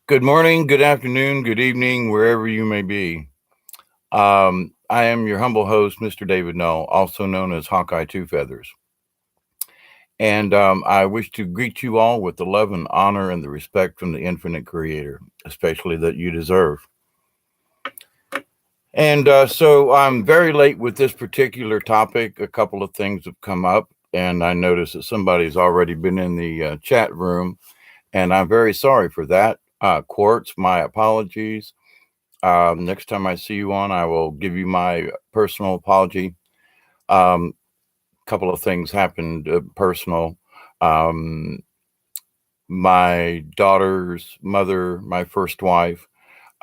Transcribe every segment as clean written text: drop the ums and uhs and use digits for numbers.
Good morning, good afternoon, good evening, wherever you may be. I am your humble host, Mr. David Null, also known as Hawkeye Two Feathers. And I wish to greet you all with the love and honor and the respect from the infinite creator, especially that you deserve. And so I'm very late with this particular topic. A couple of things have come up, and I noticed that somebody's already been in the chat room, and I'm very sorry for that. Quartz, my apologies. Next time I see you on, I will give you my personal apology. A couple of things happened personal. Um, my daughter's mother, my first wife,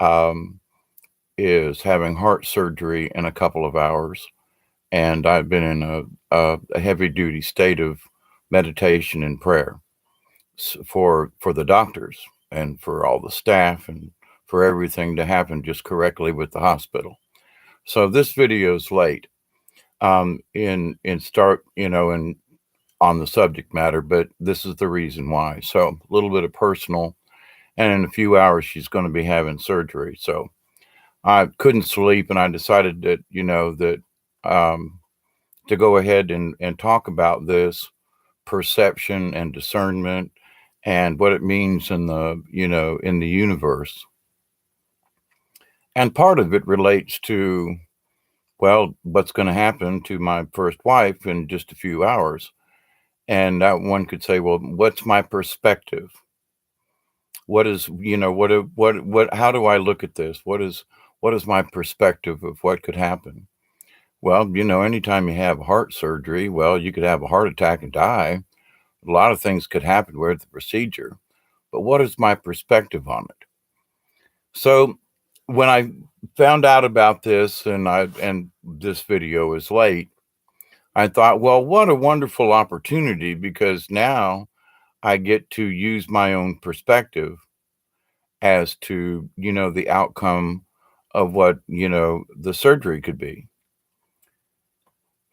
um, is having heart surgery in a couple of hours. And I've been in a heavy duty state of meditation and prayer for the doctors and for all the staff and for everything to happen just correctly with the hospital. So this video is late in start, and on the subject matter, but this is the reason why. So a little bit of personal, and in a few hours she's going to be having surgery. So I couldn't sleep, and I decided that um, to go ahead and talk about this perception and discernment and what it means in the universe. And part of it relates to, well, what's going to happen to my first wife in just a few hours. And that one could say, well, what's my perspective? What is, how do I look at this? What is my perspective of what could happen? Well, anytime you have heart surgery, well, you could have a heart attack and die. A lot of things could happen with the procedure, but what is my perspective on it? So when I found out about this and this video is late, I thought, well, what a wonderful opportunity, because now I get to use my own perspective as to, the outcome of what, the surgery could be.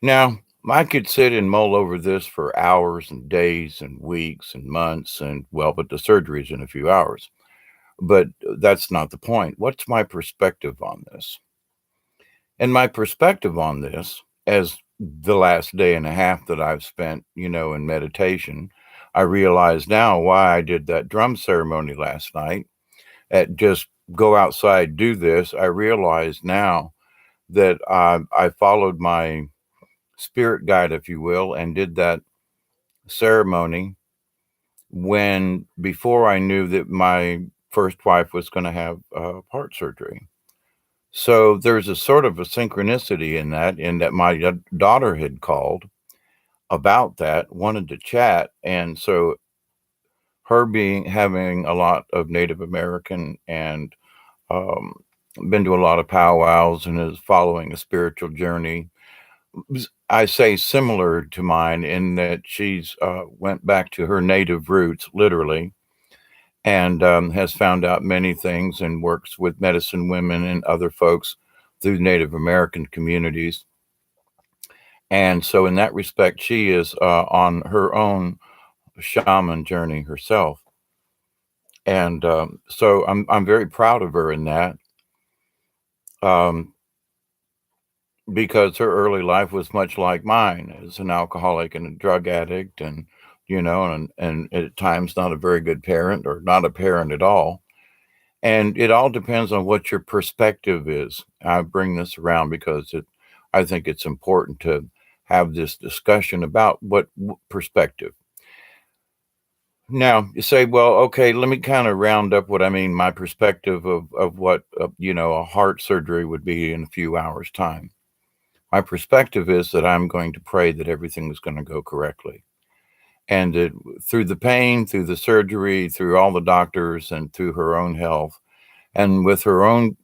Now, I could sit and mull over this for hours and days and weeks and months, and well, but the surgery's in a few hours. But that's not the point. What's my perspective on this? And my perspective on this, as the last day and a half that I've spent, in meditation, I realize now why I did that drum ceremony last night. At just go outside, do this. I realize now that I followed my spirit guide, if you will, and did that ceremony when before I knew that my first wife was going to have heart surgery. So there's a sort of a synchronicity in that my daughter had called about that, wanted to chat, and so her being having a lot of Native American and um, been to a lot of powwows and is following a spiritual journey. I say similar to mine in that she's went back to her native roots, literally, and has found out many things and works with medicine women and other folks through Native American communities. And so, in that respect, she is on her own shaman journey herself. And so, I'm very proud of her in that. Um, because her early life was much like mine as an alcoholic and a drug addict, and and at times not a very good parent or not a parent at all. And it all depends on what your perspective is. I bring this around because I think it's important to have this discussion about what perspective. Now you say, well, okay, let me kind of round up what I mean. My perspective of what a heart surgery would be in a few hours' time. My perspective is that I'm going to pray that everything is going to go correctly. And that through the pain, through the surgery, through all the doctors, and through her own health, and with her own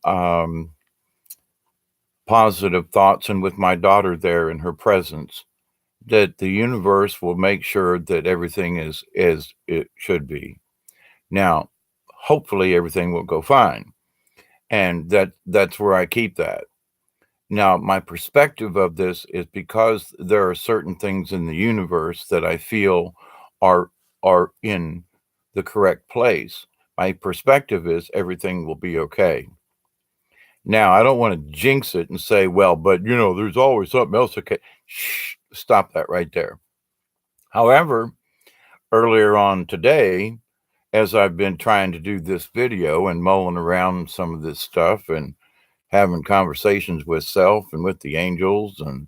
positive thoughts, and with my daughter there in her presence, that the universe will make sure that everything is as it should be. Now, hopefully everything will go fine. And that's where I keep that. Now, my perspective of this is because there are certain things in the universe that I feel are are in the correct place, My perspective is everything will be okay. Now, I don't want to jinx it and say, well, but there's always something else. Okay. Shh, stop that right there. However, earlier on today, as I've been trying to do this video and mulling around some of this stuff and having conversations with self and with the angels, and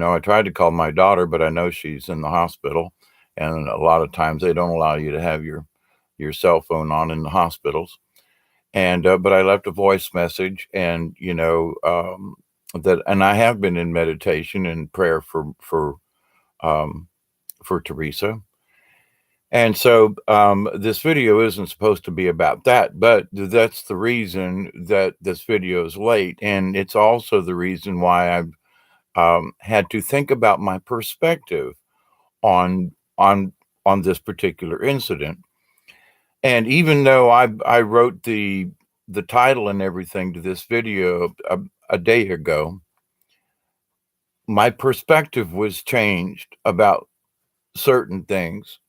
I tried to call my daughter, but I know she's in the hospital, and a lot of times they don't allow you to have your cell phone on in the hospitals. And but I left a voice message, and and I have been in meditation and prayer um, for Teresa. And so this video isn't supposed to be about that, but that's the reason that this video is late, and it's also the reason why I've had to think about my perspective on on on this particular incident. And even though I wrote the title and everything to this video a day ago, my perspective was changed about certain things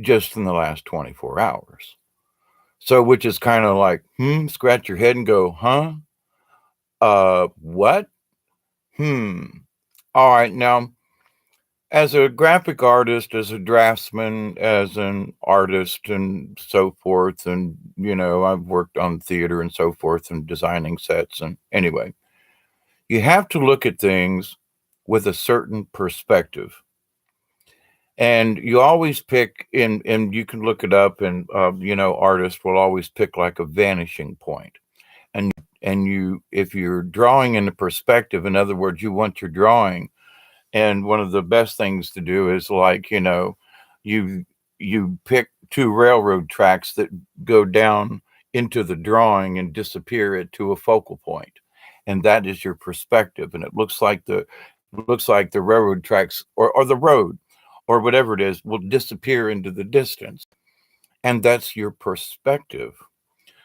just in the last 24 hours. So, which is kind of like, scratch your head and go, huh? What? Hmm. All right. Now, as a graphic artist, as a draftsman, as an artist, and so forth, and, I've worked on theater and so forth and designing sets. And anyway, you have to look at things with a certain perspective. And you always pick and you can look it up, and artists will always pick like a vanishing point. And you if you're drawing in the perspective, in other words, you want your drawing, and one of the best things to do is like, you you pick two railroad tracks that go down into the drawing and disappear it to a focal point. And that is your perspective. And it looks like the railroad tracks, or the road or whatever it is, will disappear into the distance. And that's your perspective.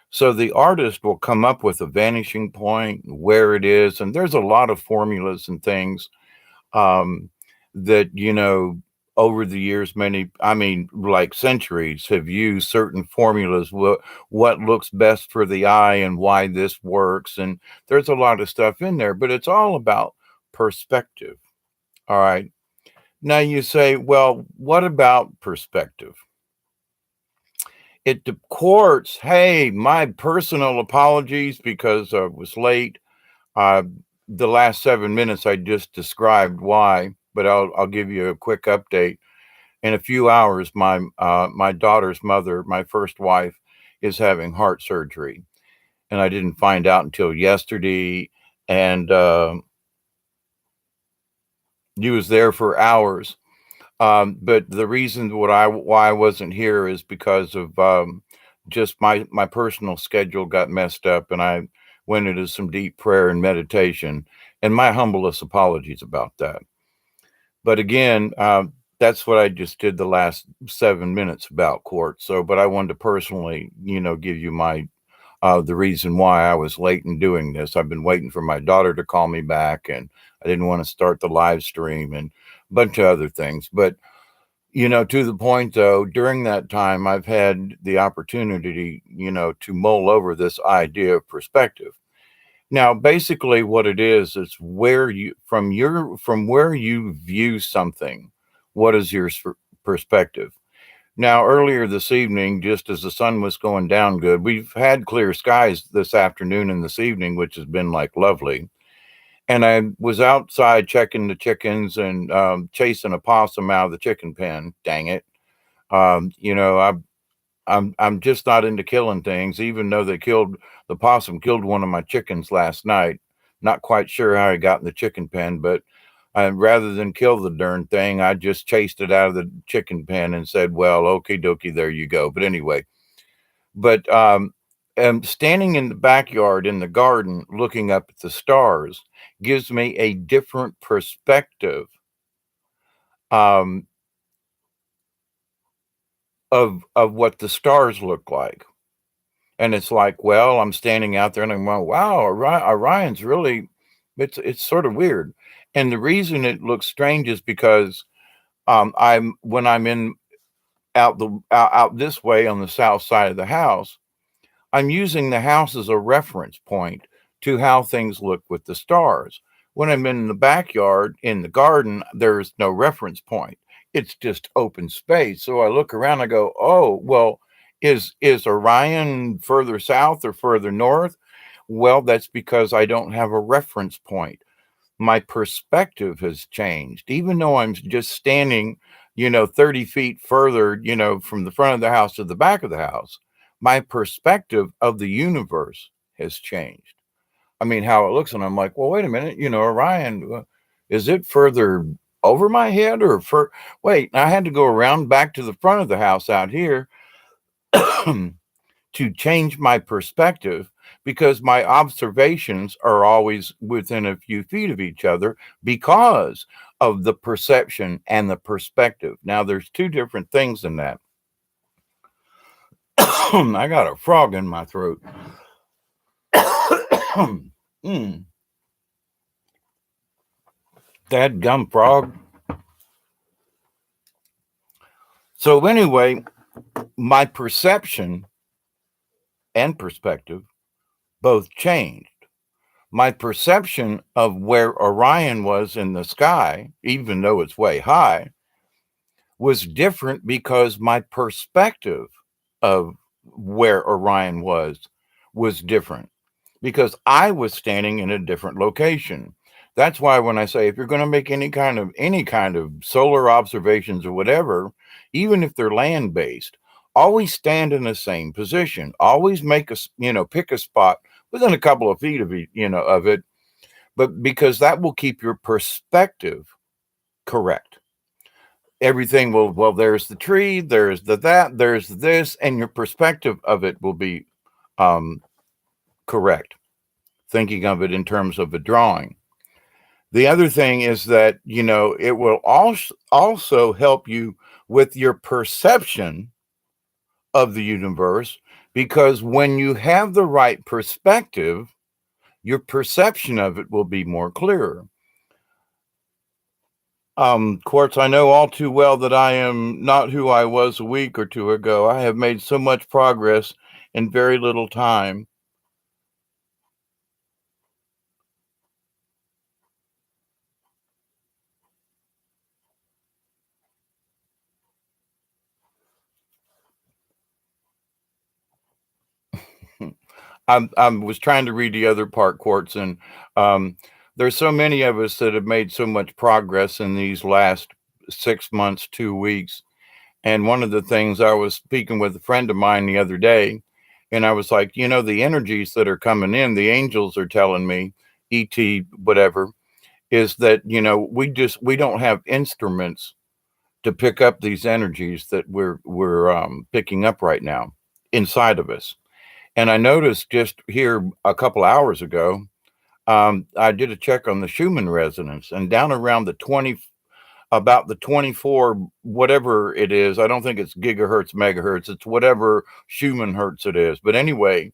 So the artist will come up with a vanishing point, where it is, and there's a lot of formulas and things um, that over the years, many, I mean, like centuries, have used certain formulas. What looks best for the eye and why this works, and there's a lot of stuff in there, but it's all about perspective. All right. Now you say, well, what about perspective? It the courts. Hey, my personal apologies because I was late. Uh, the last 7 minutes I just described why, but I'll give you a quick update. In a few hours, my daughter's mother, my first wife, is having heart surgery, and I didn't find out until yesterday. And he was there for hours. But the reason why I wasn't here is because of just my personal schedule got messed up, and I went into some deep prayer and meditation. And my humblest apologies about that. But again, that's what I just did the last 7 minutes about court. So, but I wanted to personally, give you my the reason why I was late in doing this. I've been waiting for my daughter to call me back, and I didn't want to start the live stream and a bunch of other things. But to the point though, during that time, I've had the opportunity, to mull over this idea of perspective. Now, basically, what it is where you from where you view something. What is your perspective? Now, earlier this evening, just as the sun was going down good, we've had clear skies this afternoon and this evening, which has been like lovely. And I was outside checking the chickens and chasing a possum out of the chicken pen. Dang it! I'm just not into killing things, even though the possum killed one of my chickens last night. Not quite sure how he got in the chicken pen, but rather than kill the darn thing, I just chased it out of the chicken pen and said, "Well, okie dokie, there you go." But anyway, but standing in the backyard in the garden, looking up at the stars, gives me a different perspective um, of what the stars look like. And it's like, well, I'm standing out there and I'm going, wow, Orion's really, it's sort of weird. And the reason it looks strange is because when I'm in out this way on the south side of the house, I'm using the house as a reference point to how things look with the stars. When I'm in the backyard, in the garden, there's no reference point. It's just open space. So I look around, I go, oh, well, is Orion further south or further north? Well, that's because I don't have a reference point. My perspective has changed. Even though I'm just standing, 30 feet further, from the front of the house to the back of the house, my perspective of the universe has changed. I mean, how it looks, and I'm like, well, wait a minute, Orion, is it further over my head or wait, I had to go around back to the front of the house out here to change my perspective because my observations are always within a few feet of each other because of the perception and the perspective. Now, there's two different things in that. I got a frog in my throat. mm. That gum frog. So, anyway, my perception and perspective both changed. My perception of where Orion was in the sky, even though it's way high, was different because my perspective of where Orion was different because I was standing in a different location. That's why when I say if you're going to make any kind of solar observations or whatever, even if they're land based, always stand in the same position. Always pick a spot within a couple of feet of it, but because that will keep your perspective correct. Everything will, well, there's the tree, there's that, there's this, and your perspective of it will be correct, thinking of it in terms of a drawing. The other thing is that, it will also help you with your perception of the universe because when you have the right perspective, your perception of it will be more clearer. Quartz, I know all too well that I am not who I was a week or two ago. I have made so much progress in very little time. I was trying to read the other part, Quartz, and there's so many of us that have made so much progress in these last 6 months, 2 weeks. And one of the things I was speaking with a friend of mine the other day, and I was like, the energies that are coming in, the angels are telling me, ET, whatever, is that, we don't have instruments to pick up these energies that we're picking up right now inside of us. And I noticed just here a couple hours ago, I did a check on the Schumann resonance, and down around about the 24, whatever it is. I don't think it's gigahertz, megahertz. It's whatever Schumann hertz it is. But anyway,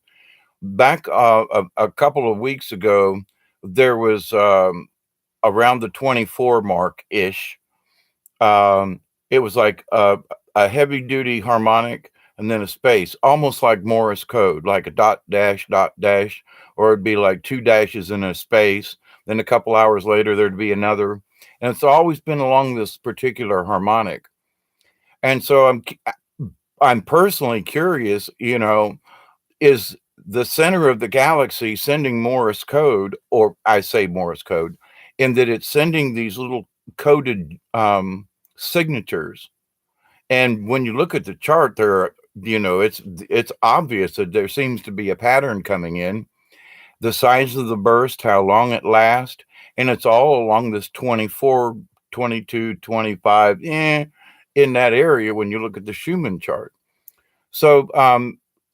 back a couple of weeks ago, there was around the 24 mark ish. It was like a heavy duty harmonic and then a space, almost like Morse code, like a dot dash, or it'd be like two dashes in a space. Then a couple hours later, there'd be another. And it's always been along this particular harmonic. And so I'm personally curious, is the center of the galaxy sending Morse code, or I say Morse code, in that it's sending these little coded signatures. And when you look at the chart, it's obvious that there seems to be a pattern coming in. The size of the burst, how long it lasts, and it's all along this 24, 22, 25, in that area when you look at the Schumann chart. So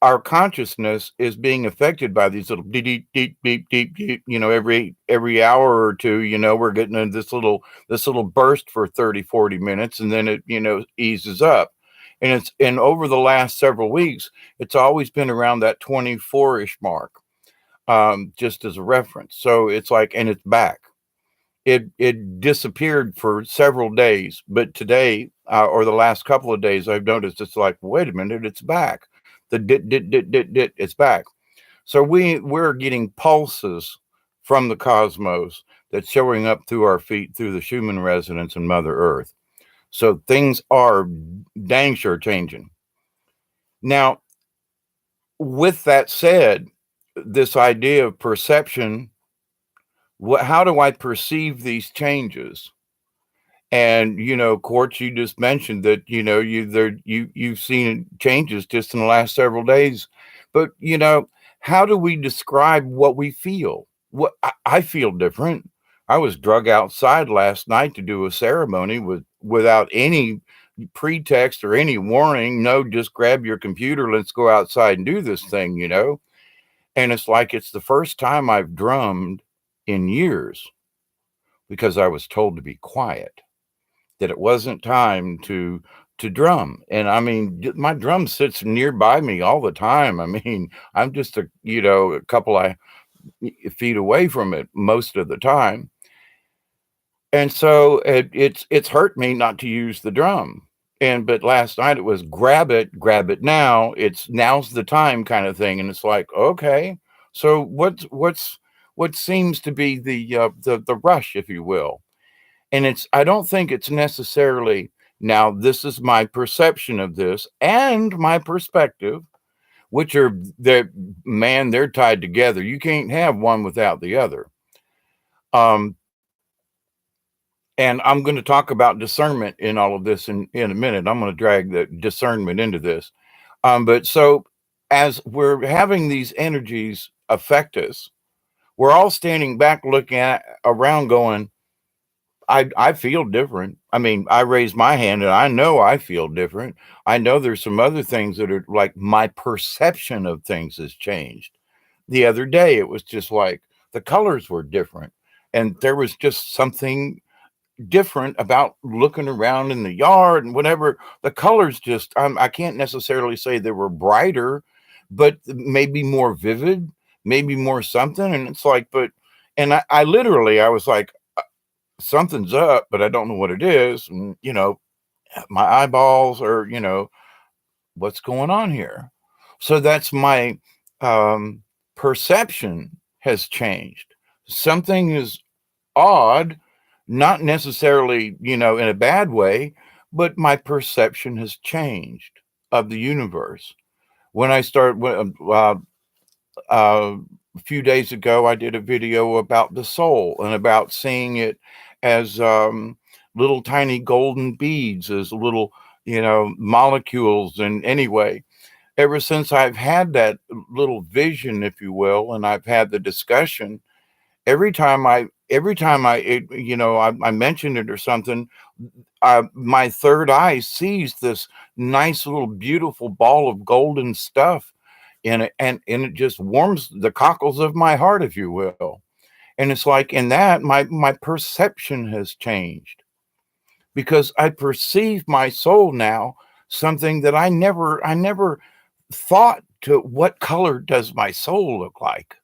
our consciousness is being affected by these little deep, deep, deep, deep, deep, deep. Every hour or two, we're getting this little burst for 30, 40 minutes, and then it eases up. And over the last several weeks, it's always been around that 24-ish mark, just as a reference. So it's like, and it's back. It disappeared for several days, but today or the last couple of days, I've noticed it's like, wait a minute, it's back. The dit, it's back. So we're getting pulses from the cosmos that's showing up through our feet through the Schumann resonance and Mother Earth. So things are dang sure changing. Now, with that said, this idea of perception, how do I perceive these changes? And Quartz, you just mentioned that you've seen changes just in the last several days, but how do we describe what we feel? What I feel different. I was drug outside last night to do a ceremony without any pretext or any warning. No, just grab your computer, let's go outside and do this thing. And it's like it's the first time I've drummed in years because I was told to be quiet, that it wasn't time to drum. And I mean, my drum sits nearby me all the time. I mean, I'm just a couple of feet away from it most of the time. And so it's hurt me not to use the drum. But last night it was grab it now. Now's the time kind of thing. And it's like, okay, so what seems to be the rush, if you will? And I don't think it's necessarily, now this is my perception of this and my perspective, which are they're tied together. You can't have one without the other. Um, and I'm going to talk about discernment in all of this in a minute. I'm going to drag the discernment into this. But so as we're having these energies affect us, we're all standing back looking around going, I feel different. I mean, I raise my hand and I know I feel different. I know there's some other things that are like my perception of things has changed. The other day, it was just like the colors were different. And there was just something different about looking around in the yard and whatever. The colors just, I can't necessarily say they were brighter, but maybe more vivid, maybe more something. And it's like, and I literally, I was like, something's up, but I don't know what it is. And, my eyeballs are, what's going on here? So that's my perception has changed. Something is odd, not necessarily, in a bad way, but my perception has changed of the universe. When I start, a few days ago, I did a video about the soul and about seeing it as little tiny golden beads, as little, molecules. And anyway, ever since I've had that little vision, if you will, and I've had the discussion, every time I mention it or something, my third eye sees this nice little beautiful ball of golden stuff in it, and it just warms the cockles of my heart, if you will. And it's like in that my perception has changed because I perceive my soul now something that I never thought to. What color does my soul look like?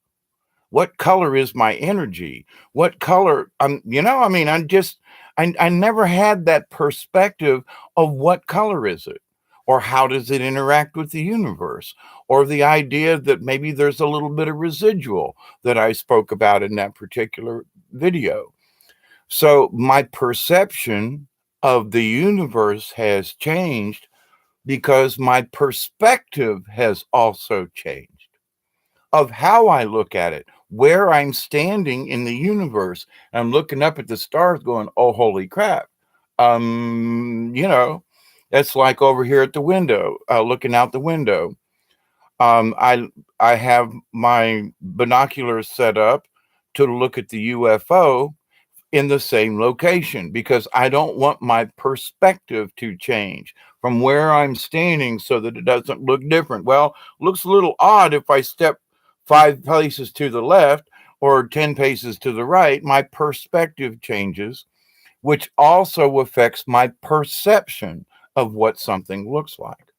What color is my energy? What color, I mean, I never had that perspective of what color is it? Or how does it interact with the universe? Or the idea that maybe there's a little bit of residual that I spoke about in that particular video. So my perception of the universe has changed because my perspective has also changed of how I look at it, where I'm standing in the universe. I'm looking up at the stars going, oh, holy crap. You know, that's like over here at the window, looking out the window. I have my binoculars set up to look at the UFO in the same location because I don't want my perspective to change from where I'm standing so that it doesn't look different. Well, looks a little odd if I step 5 paces to the left or 10 paces to the right. My perspective changes, which also affects my perception of what something looks like.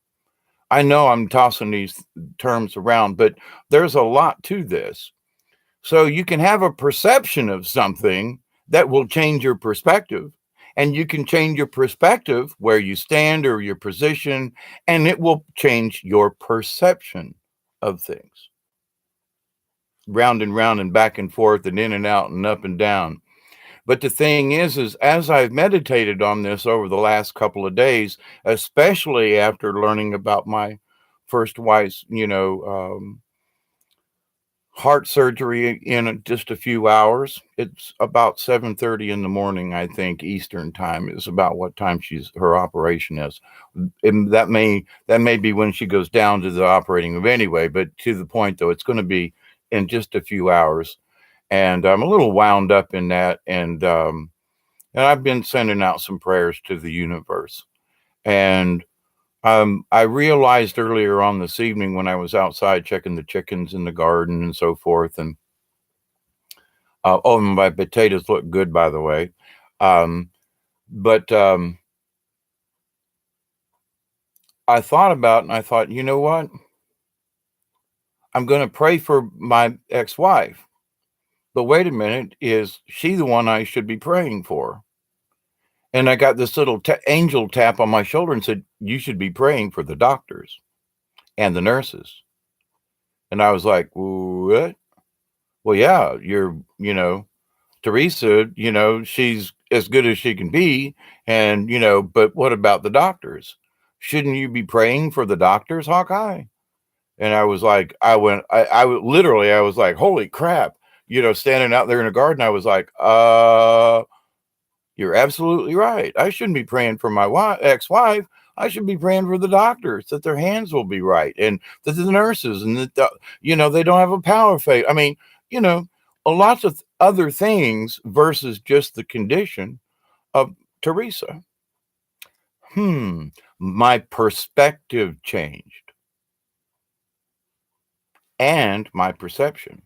I know I'm tossing these terms around, but there's a lot to this. So you can have a perception of something that will change your perspective. And you can change your perspective where you stand or your position, and it will change your perception of things. Round and back and forth and in and out and up and down. But the thing is as I've meditated on this over the last couple of days, especially after learning about my first wife's, heart surgery in just a few hours. It's about 7:30 in the morning, I think, Eastern time is about what time her operation is. And that may be when she goes down to the operating room anyway, but to the point though, it's going to be in just a few hours. And I'm a little wound up in that. And I've been sending out some prayers to the universe. And I realized earlier on this evening when I was outside checking the chickens in the garden and so forth, and oh, my potatoes look good, by the way. But I thought about it and I thought, you know what? I'm going to pray for my ex-wife. But wait a minute, is she the one I should be praying for? And I got this little angel tap on my shoulder and said, you should be praying for the doctors and the nurses. And I was like, what? Well, yeah, Teresa, she's as good as she can be. And, but what about the doctors? Shouldn't you be praying for the doctors, Hawkeye? And I was like, literally, I was like, holy crap, standing out there in the garden. I was like, you're absolutely right. I shouldn't be praying for my ex-wife. I should be praying for the doctors that their hands will be right, and that the nurses, and that they don't have a power failure. I mean, a lots of other things versus just the condition of Teresa. My perspective changed, and my perception.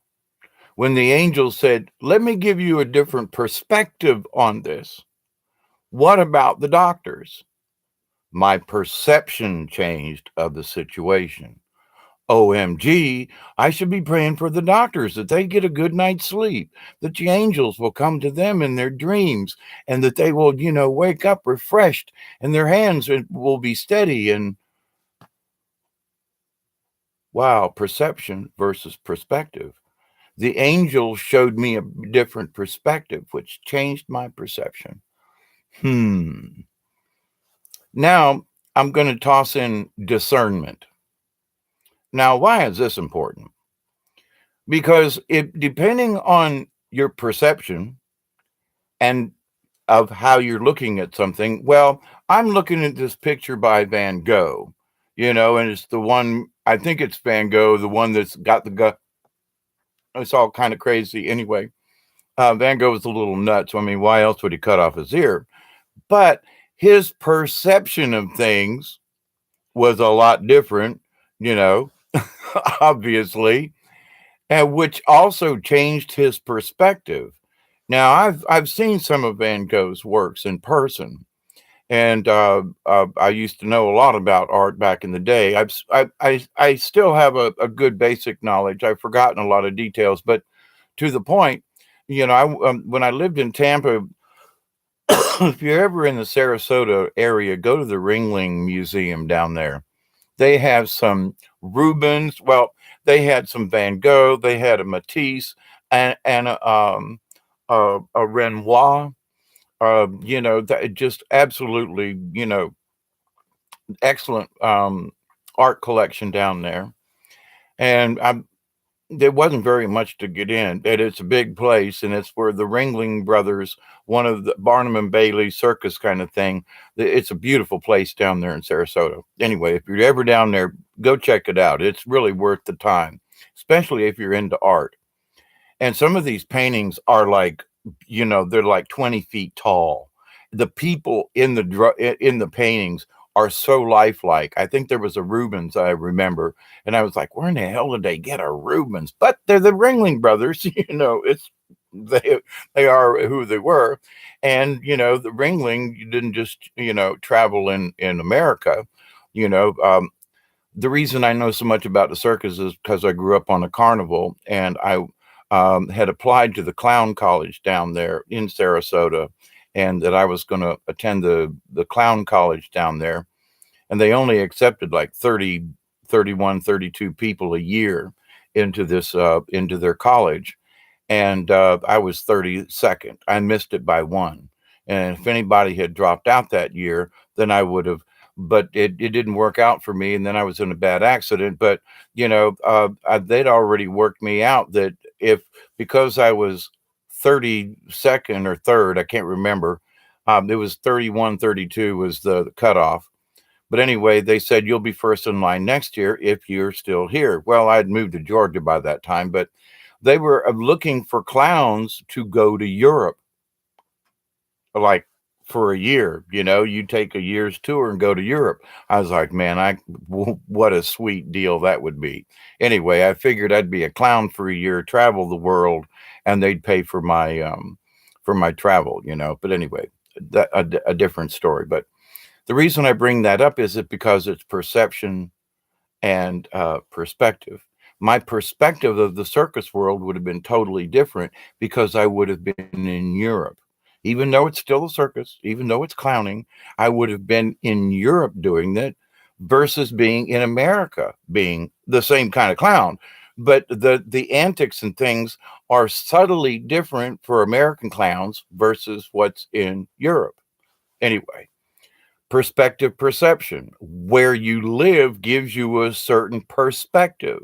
When the angel said, let me give you a different perspective on this. What about the doctors? My perception changed of the situation. OMG, I should be praying for the doctors that they get a good night's sleep, that the angels will come to them in their dreams, and that they will, wake up refreshed and their hands will be steady. And wow, perception versus perspective. The angel showed me a different perspective, which changed my perception. Now I'm going to toss in discernment. Now, why is this important? Because depending on your perception and of how you're looking at something, well, I'm looking at this picture by Van Gogh, and it's the one, I think it's Van Gogh, the one that's got the gut. It's all kind of crazy anyway. Van Gogh was a little nuts. I mean, why else would he cut off his ear? But his perception of things was a lot different, obviously, and which also changed his perspective. Now, I've seen some of Van Gogh's works in person, and I used to know a lot about art back in the day. I still have a good basic knowledge. I've forgotten a lot of details, but to the point, when I lived in Tampa, if you're ever in the Sarasota area, go to the Ringling Museum down there. They have some Rubens. Well, they had some Van Gogh. They had a Matisse and a Renoir. That just absolutely, excellent art collection down there. And there wasn't very much to get in. It's a big place, and it's where the Ringling Brothers, one of the Barnum and Bailey circus kind of thing. It's a beautiful place down there in Sarasota. Anyway, if you're ever down there, go check it out. It's really worth the time, especially if you're into art. And some of these paintings are like, they're like 20 feet tall. The people in the paintings are so lifelike. I think there was a Rubens, I remember, and I was like, where in the hell did they get a Rubens? But they're the Ringling Brothers, it's they are who they were. And the Ringling didn't just travel in America. The reason I know so much about the circus is because I grew up on a carnival, and I had applied to the clown college down there in Sarasota. and that I was going to attend the clown college down there, and they only accepted like 30, 31, 32 people a year into this into their college, and I was 32nd. I missed it by one. And if anybody had dropped out that year, then I would have. But it didn't work out for me, and then I was in a bad accident. But they'd already worked me out that if because I was 32nd or third, I can't remember. It was 31, 32 was the cutoff. But anyway, they said you'll be first in line next year if you're still here. Well, I'd moved to Georgia by that time, but they were looking for clowns to go to Europe, like for a year. You take a year's tour and go to Europe. I was like, man, what a sweet deal that would be. Anyway, I figured I'd be a clown for a year, travel the world, and they'd pay for my travel. But anyway, a different story. But the reason I bring that up is because it's perception and perspective. My perspective of the circus world would have been totally different because I would have been in Europe. Even though it's still a circus, even though it's clowning, I would have been in Europe doing that versus being in America, being the same kind of clown. But the antics and things are subtly different for American clowns versus what's in Europe. Anyway, perspective, perception. Where you live gives you a certain perspective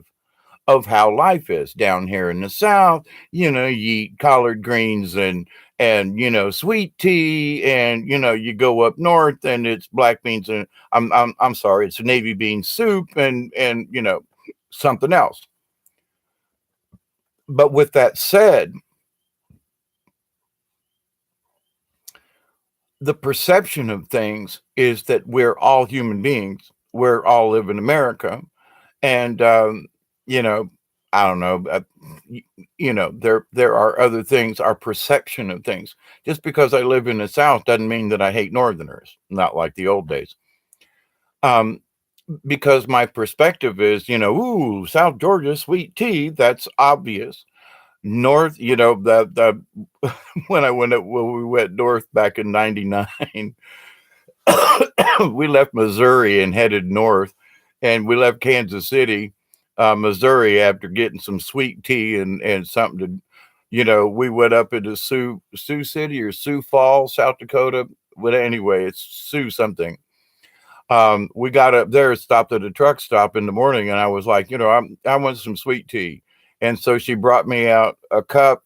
of how life is down here in the South. You eat collard greens and sweet tea, and you go up north and it's black beans and I'm sorry, it's navy bean soup and something else. But with that said, the perception of things is that we're all human beings. We're all live in America, and you know, I don't know. There are other things. Our perception of things. Just because I live in the South doesn't mean that I hate Northerners. Not like the old days. Um, because my perspective is, ooh, South Georgia sweet tea. That's obvious. North, the when we went north back in '99. We left Missouri and headed north, and we left Kansas City, Missouri, after getting some sweet tea and something to, we went up into Sioux City or Sioux Falls, South Dakota. But anyway, it's Sioux something. We got up there, stopped at a truck stop in the morning, and I was like, I want some sweet tea, and so she brought me out a cup,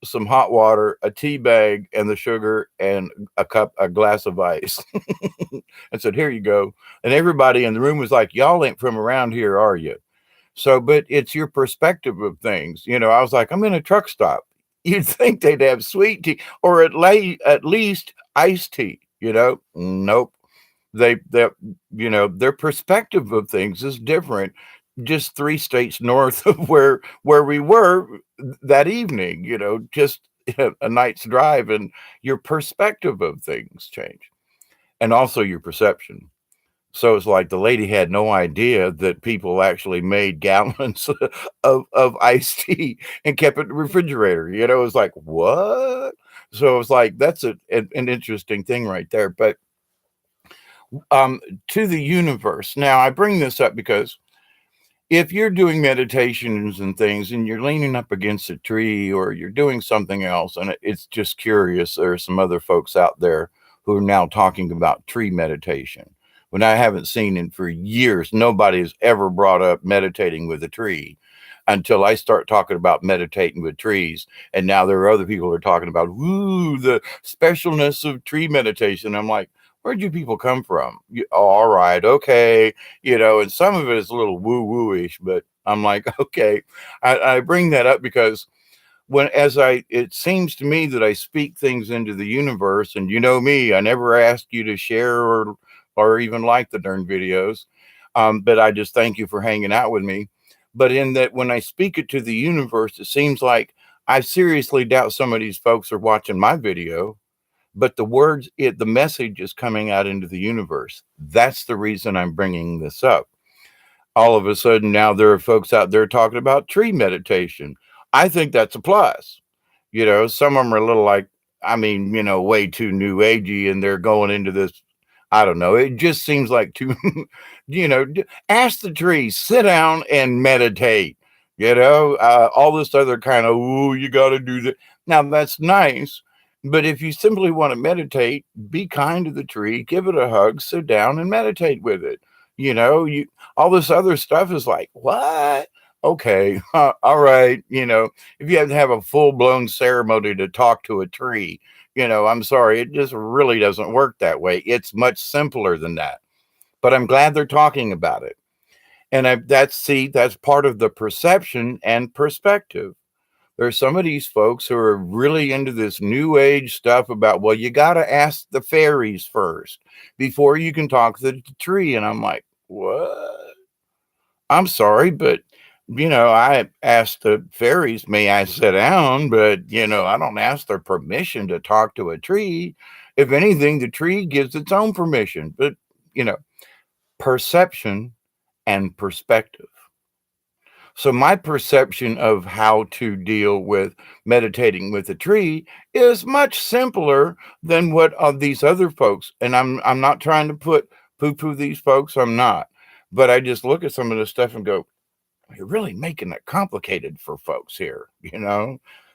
some hot water, a tea bag, and the sugar, and a glass of ice. And said, "Here you go." And everybody in the room was like, "Y'all ain't from around here, are you?" So, but it's your perspective of things. I was like, I'm in a truck stop. You'd think they'd have sweet tea or at least iced tea. Nope. They their perspective of things is different. Just 3 states north of where we were that evening. Just a night's drive, and your perspective of things change, and also your perception. So it's like the lady had no idea that people actually made gallons of iced tea and kept it in the refrigerator. It was like, what? So it's like that's an interesting thing right there. But um, to the universe. Now, I bring this up because if you're doing meditations and things and you're leaning up against a tree or you're doing something else, and it's just curious, there are some other folks out there who are now talking about tree meditation. When I haven't seen it for years, nobody has ever brought up meditating with a tree until I start talking about meditating with trees. And now there are other people who are talking about, woo, the specialness of tree meditation. I'm like, where'd you people come from? All right, okay, and some of it is a little woo-woo-ish, but I'm like, okay. I bring that up because it seems to me that I speak things into the universe, and me, I never ask you to share or even like the darn videos, but I just thank you for hanging out with me. But in that, when I speak it to the universe, it seems like I seriously doubt some of these folks are watching my video, but the message is coming out into the universe. That's the reason I'm bringing this up. All of a sudden, now there are folks out there talking about tree meditation. I think that's a plus. Some of them are a little like, I mean, way too new agey, and they're going into this. I don't know. It just seems like too, ask the tree, sit down and meditate. All this other kind of, ooh, you got to do that. Now, that's nice. But if you simply want to meditate, be kind to the tree, give it a hug, sit down and meditate with it. All this other stuff is like, what? Okay, all right. If you have to have a full blown ceremony to talk to a tree, I'm sorry, it just really doesn't work that way. It's much simpler than that. But I'm glad they're talking about it. And that's part of the perception and perspective. There's some of these folks who are really into this new age stuff about, well, you got to ask the fairies first before you can talk to the tree. And I'm like, what? I'm sorry, but I asked the fairies, may I sit down? But I don't ask their permission to talk to a tree. If anything, the tree gives its own permission. But you know, perception and perspective. So my perception of how to deal with meditating with a tree is much simpler than what these other folks. And I'm not trying to poo-poo these folks. I'm not. But I just look at some of this stuff and go, you're really making it complicated for folks here.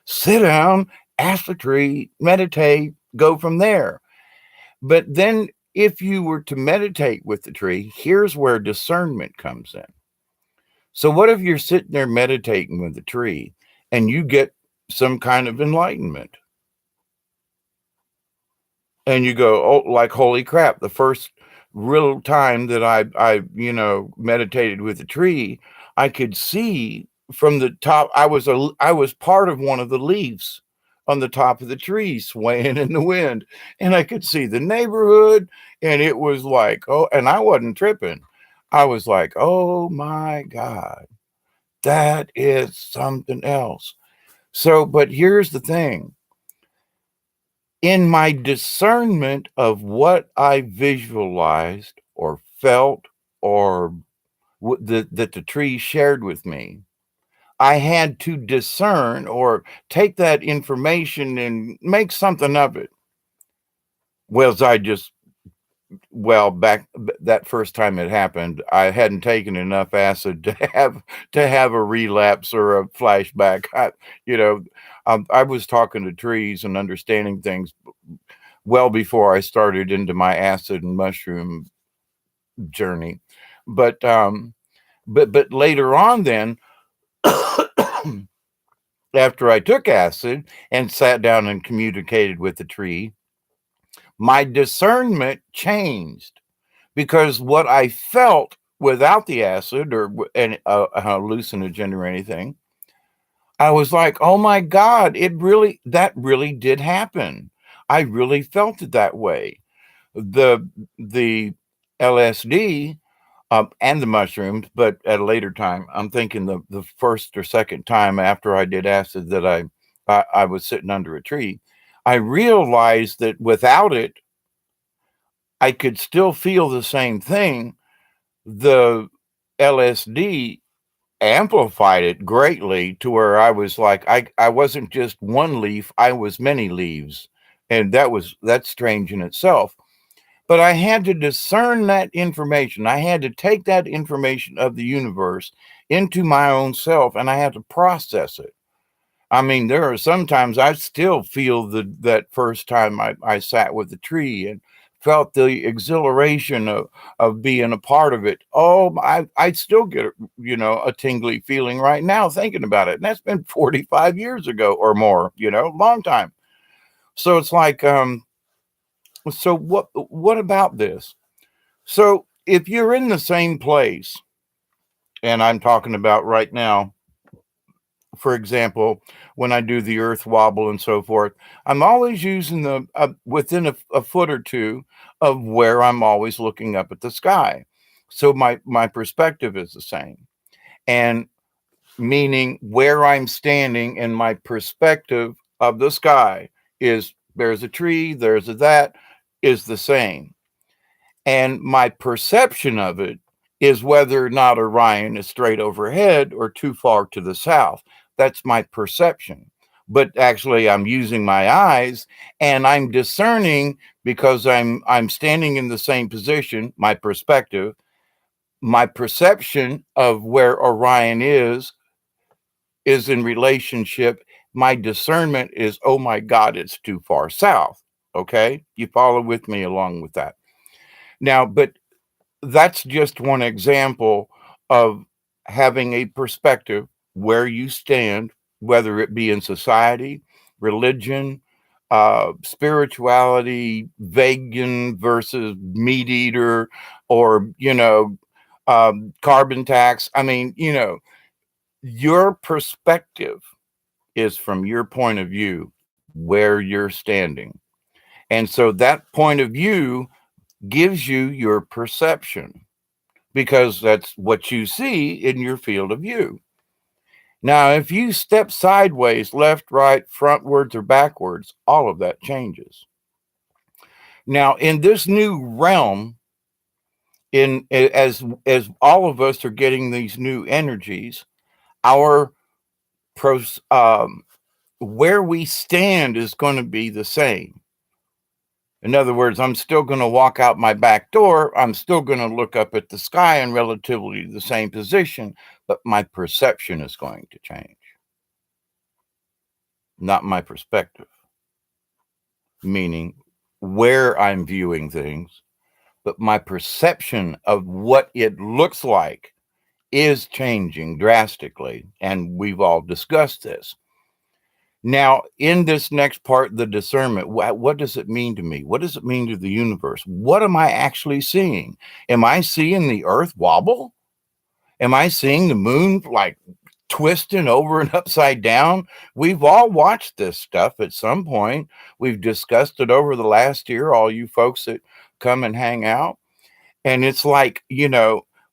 Sit down, ask the tree, meditate, go from there. But then if you were to meditate with the tree, here's where discernment comes in. So what if you're sitting there meditating with the tree and you get some kind of enlightenment? And you go, oh, like, holy crap, the first real time that I meditated with the tree, I could see from the top. I was part of one of the leaves on the top of the tree swaying in the wind, and I could see the neighborhood, and it was like, oh, and I wasn't tripping. I was like, oh my God, that is something else. So, but here's the thing. In my discernment of what I visualized or felt or that the tree shared with me, I had to discern or take that information and make something of it. Back that first time it happened, I hadn't taken enough acid to have a relapse or a flashback. I was talking to trees and understanding things well before I started into my acid and mushroom journey. But later on then, after I took acid and sat down and communicated with the tree, my discernment changed because what I felt without the acid or a hallucinogen or anything, I was like, oh my God, that really did happen. I really felt it that way. The LSD and the mushrooms, but at a later time. I'm thinking the first or second time after I did acid that I was sitting under a tree. I realized that without it, I could still feel the same thing. The LSD amplified it greatly to where I was like, I wasn't just one leaf, I was many leaves. And that's strange in itself. But I had to discern that information. I had to take that information of the universe into my own self and I had to process it. I mean, there are sometimes I still feel that first time I sat with the tree and felt the exhilaration of being a part of it. Oh, I still get, a tingly feeling right now thinking about it. And that's been 45 years ago or more, long time. So it's like, so what about this? So if you're in the same place, and I'm talking about right now, for example, when I do the earth wobble and so forth, I'm always using the within a foot or two of where I'm always looking up at the sky. So my perspective is the same. And meaning where I'm standing and my perspective of the sky is there's a tree, there's a that is the same. And my perception of it is whether or not Orion is straight overhead or too far to the south. That's my perception. but actually I'm using my eyes and I'm discerning because I'm standing in the same position, my perspective, my perception of where Orion is in relationship. My discernment is, oh my God, it's too far south. Okay. You follow with me along with that. Now, but that's just one example of having a perspective where you stand, whether it be in society, religion, spirituality, vegan versus meat eater, or, carbon tax. I mean, your perspective is from your point of view where you're standing. And so that point of view gives you your perception because that's what you see in your field of view. Now, if you step sideways, left, right, frontwards, or backwards, all of that changes. Now, in this new realm, as all of us are getting these new energies, our pros, where we stand is going to be the same. In other words, I'm still going to walk out my back door. I'm still going to look up at the sky in relatively the same position, but my perception is going to change, not my perspective, meaning where I'm viewing things, but my perception of what it looks like is changing drastically. And we've all discussed this. Now, in this next part, the discernment, what does it mean to me? What does it mean to the universe? What am I actually seeing? Am I seeing the earth wobble? Am I seeing the moon like twisting over and upside down? We've all watched this stuff at some point. We've discussed it over the last year, all you folks that come and hang out. And it's like,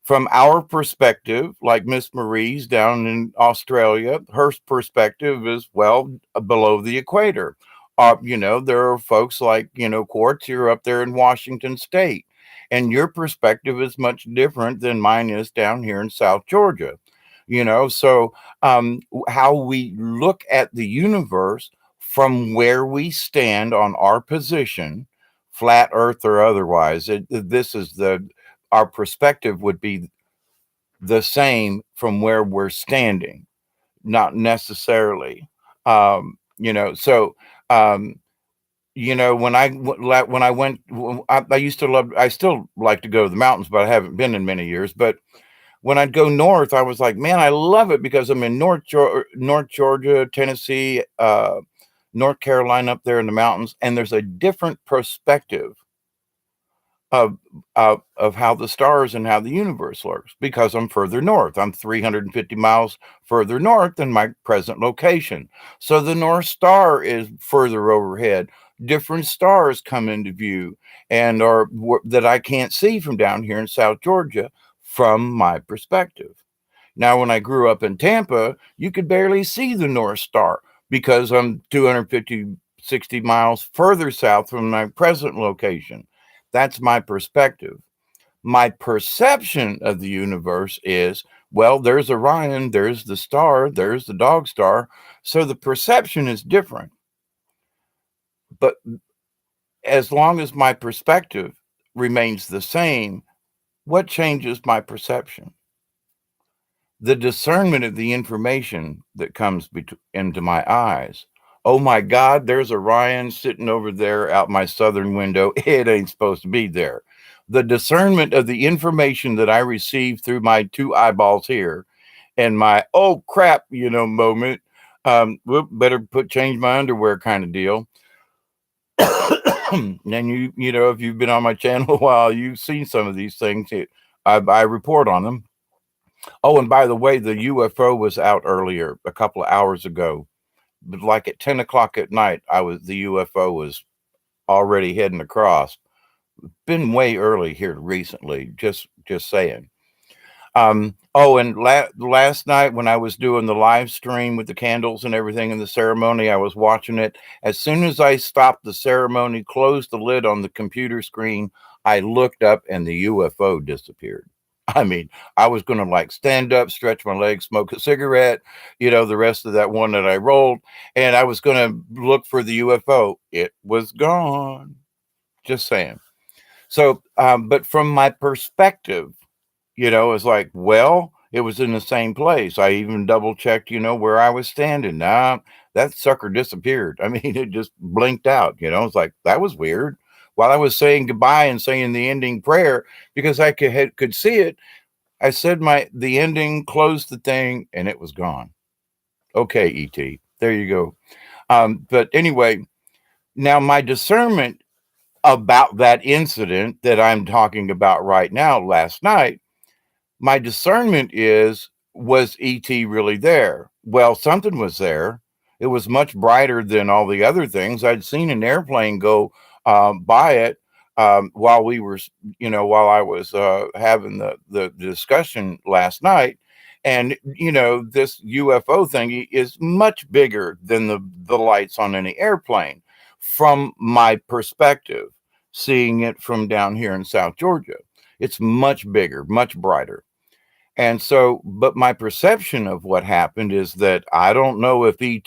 from our perspective, like Miss Marie's down in Australia, her perspective is, well, below the equator. There are folks like, Quartz, you're up there in Washington State, and your perspective is much different than mine is down here in South Georgia. So how we look at the universe from where we stand on our position, flat earth or otherwise, this is our perspective would be the same from where we're standing, not necessarily. So when I went, I used to love. I still like to go to the mountains, but I haven't been in many years. But when I'd go north, I was like, man, I love it because I'm in North Georgia, Tennessee, North Carolina, up there in the mountains, and there's a different perspective of of how the stars and how the universe works because I'm further north. I'm 350 miles further north than my present location. So the North Star is further overhead. Different stars come into view and are that I can't see from down here in South Georgia from my perspective. Now, when I grew up in Tampa, you could barely see the North Star because I'm 250, 60 miles further south from my present location. That's my perspective. My perception of the universe is, well, there's Orion, there's the star, there's the dog star. So the perception is different. But as long as my perspective remains the same, what changes my perception? The discernment of the information that comes into my eyes. Oh my God, there's Orion sitting over there out my southern window. It ain't supposed to be there. The discernment of the information that I receive through my two eyeballs here and my, oh crap, moment. Better change my underwear kind of deal. And if you've been on my channel a while, you've seen some of these things. I report on them. Oh, and by the way, the UFO was out earlier, a couple of hours ago. But like at 10 o'clock at night, the UFO was already heading across. Been way early here recently, just saying. Oh, and last night when I was doing the live stream with the candles and everything in the ceremony, I was watching it. As soon as I stopped the ceremony, closed the lid on the computer screen, I looked up and the UFO disappeared. I mean, I was going to like stand up, stretch my legs, smoke a cigarette, the rest of that one that I rolled, and I was going to look for the UFO. It was gone. Just saying. So, but from my perspective, it's like, well, it was in the same place. I even double checked, where I was standing. Nah, that sucker disappeared. I mean, it just blinked out. It's like, that was weird. While I was saying goodbye and saying the ending prayer, because I could see it, I said the ending, closed the thing, and it was gone. Okay, ET. There you go. But anyway, now my discernment about that incident that I'm talking about right now last night, my discernment was ET really there? Well, something was there. It was much brighter than all the other things. I'd seen an airplane go by it while while I was having the discussion last night. And, this UFO thing is much bigger than the lights on any airplane from my perspective, seeing it from down here in South Georgia. It's much bigger, much brighter. And so, but my perception of what happened is that I don't know if they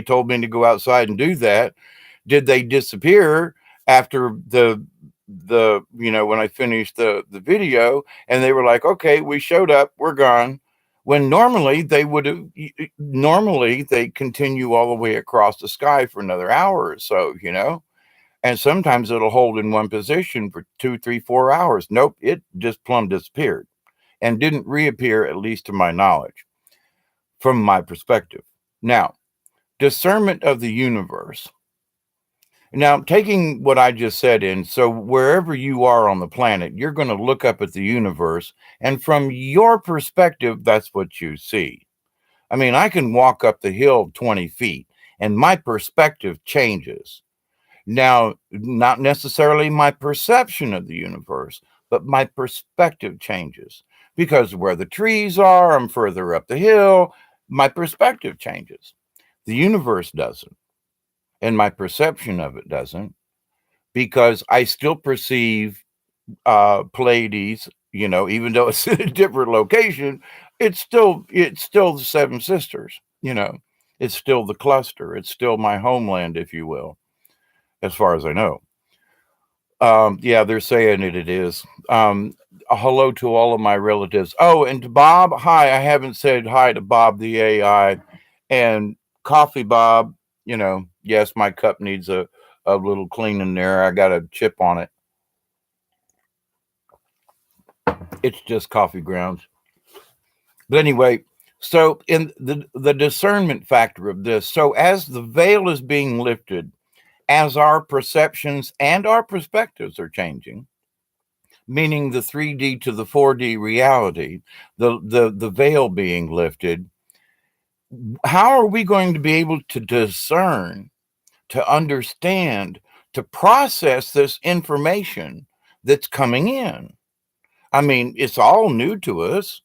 told me to go outside and do that. Did they disappear after when I finished the video and they were like, okay, we showed up, we're gone. When normally they continue all the way across the sky for another hour or so, and sometimes it'll hold in one position for 2, 3, 4 hours. Nope, it just plumb disappeared and didn't reappear, at least to my knowledge, from my perspective. Now, discernment of the universe. Now, taking what I just said in, so wherever you are on the planet, you're going to look up at the universe, and from your perspective, that's what you see. I mean, I can walk up the hill 20 feet, and my perspective changes. Now, not necessarily my perception of the universe, but my perspective changes because where the trees are, I'm further up the hill, my perspective changes. The universe doesn't, and my perception of it doesn't, because I still perceive Pleiades, even though it's in a different location, it's still the Seven Sisters, it's still the cluster, it's still my homeland, if you will, as far as I know. Yeah, they're saying it is. A hello to all of my relatives. Oh, and to Bob, hi. I haven't said hi to Bob the AI. And Coffee Bob, yes, my cup needs a little cleaning there. I got a chip on it. It's just coffee grounds. But anyway, so in the discernment factor of this, so as the veil is being lifted, as our perceptions and our perspectives are changing, meaning the 3D to the 4D reality, the veil being lifted, how are we going to be able to discern, to understand, to process this information that's coming in? I mean, it's all new to us.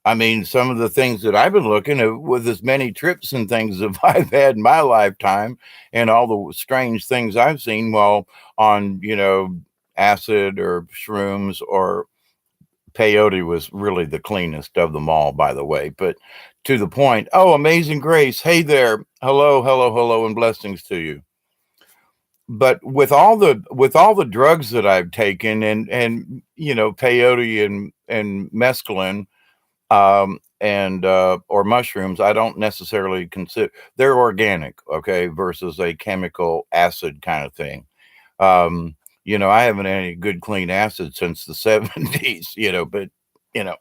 I mean, some of the things that I've been looking at with as many trips and things that I've had in my lifetime and all the strange things I've seen while on, acid or shrooms or peyote was really the cleanest of them all, by the way. But to the point, oh, Amazing Grace, hey there, hello, hello, hello, and blessings to you. But with all the drugs that I've taken and peyote and mescaline and or mushrooms, I don't necessarily consider they're organic, okay, versus a chemical acid kind of thing. I haven't had any good clean acid since the 70s, but you know,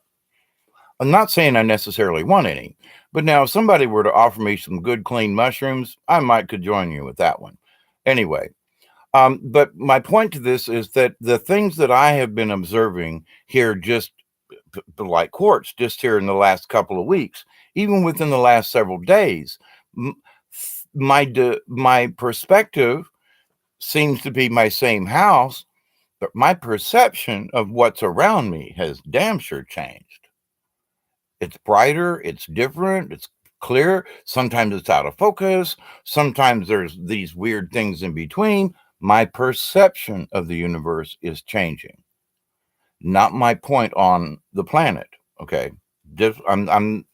I'm not saying I necessarily want any. But now if somebody were to offer me some good clean mushrooms, I might could join you with that one. Anyway, but my point to this is that the things that I have been observing here just like quartz just here in the last couple of weeks, even within the last several days, my perspective seems to be my same house, but my perception of what's around me has damn sure changed. It's brighter, it's different, it's clear. Sometimes it's out of focus. Sometimes there's these weird things in between. My perception of the universe is changing. not my point on the planet. Okay. I'm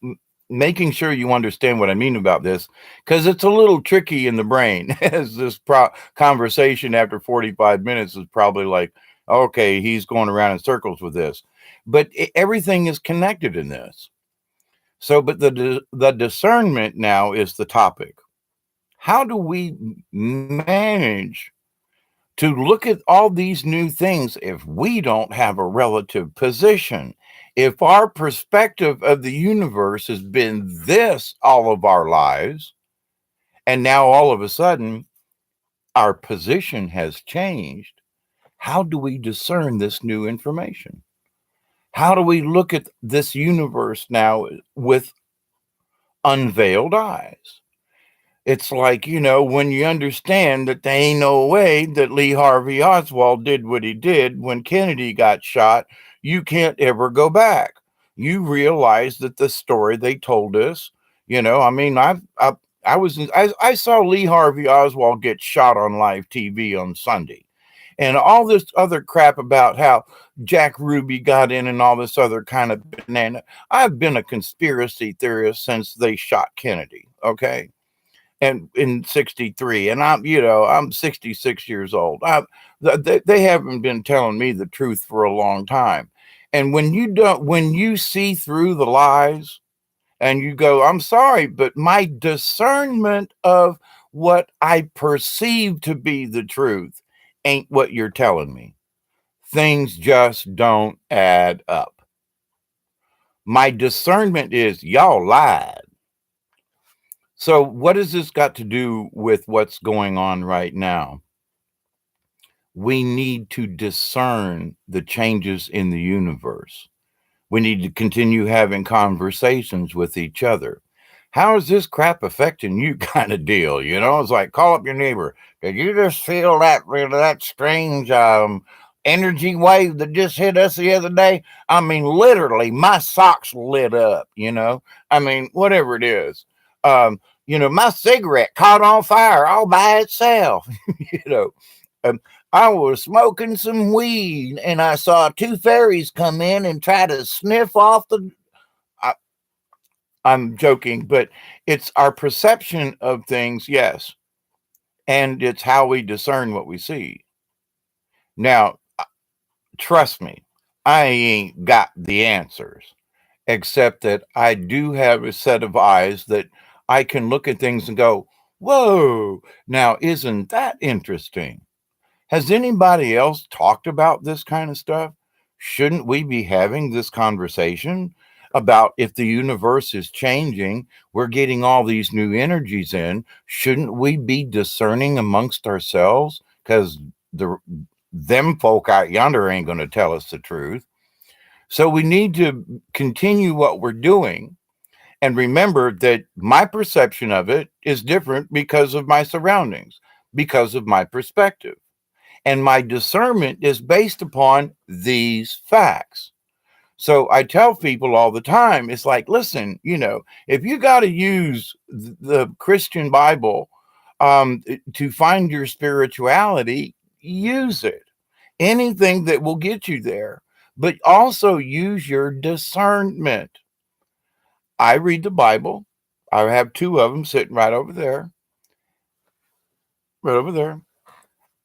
making sure you understand what I mean about this, because it's a little tricky in the brain. As this conversation after 45 minutes is probably like, okay, he's going around in circles with this. But everything is connected in this. So, but the discernment now is the topic. How do we manage to look at all these new things if we don't have a relative position? If our perspective of the universe has been this all of our lives, and now all of a sudden our position has changed, how do we discern this new information? How do we look at this universe now with unveiled eyes? It's like, when you understand that there ain't no way that Lee Harvey Oswald did what he did when Kennedy got shot, you can't ever go back. You realize that the story they told us, I mean, I saw Lee Harvey Oswald get shot on live TV on Sunday, and all this other crap about how Jack Ruby got in and all this other kind of banana. I've been a conspiracy theorist since they shot Kennedy. Okay, and in 63, and I'm 66 years old. They haven't been telling me the truth for a long time. And when you see through the lies and you go, I'm sorry, but my discernment of what I perceive to be the truth ain't what you're telling me. Things just don't add up. My discernment is y'all lied. So, what has this got to do with what's going on right now? We need to discern the changes in the universe. We need to continue having conversations with each other. How is this crap affecting you, kind of deal? It's like, call up your neighbor. Did you just feel that strange energy wave that just hit us the other day? I mean, literally, my socks lit up. I mean, whatever it is. My cigarette caught on fire all by itself. you know, um, I was smoking some weed and I saw two fairies come in and try to sniff off the. I, I'm joking, but it's our perception of things, yes, and it's how we discern what we see. Now, trust me, I ain't got the answers, except that I do have a set of eyes that I can look at things and go, whoa, now isn't that interesting? Has anybody else talked about this kind of stuff? Shouldn't we be having this conversation about if the universe is changing, we're getting all these new energies in? Shouldn't we be discerning amongst ourselves? Because them folk out yonder ain't going to tell us the truth. So we need to continue what we're doing and remember that my perception of it is different because of my surroundings, because of my perspective. And my discernment is based upon these facts. So I tell people all the time, it's like, listen, if you got to use the Christian Bible to find your spirituality, use it. Anything that will get you there, but also use your discernment. I read the Bible. I have two of them sitting right over there, right over there.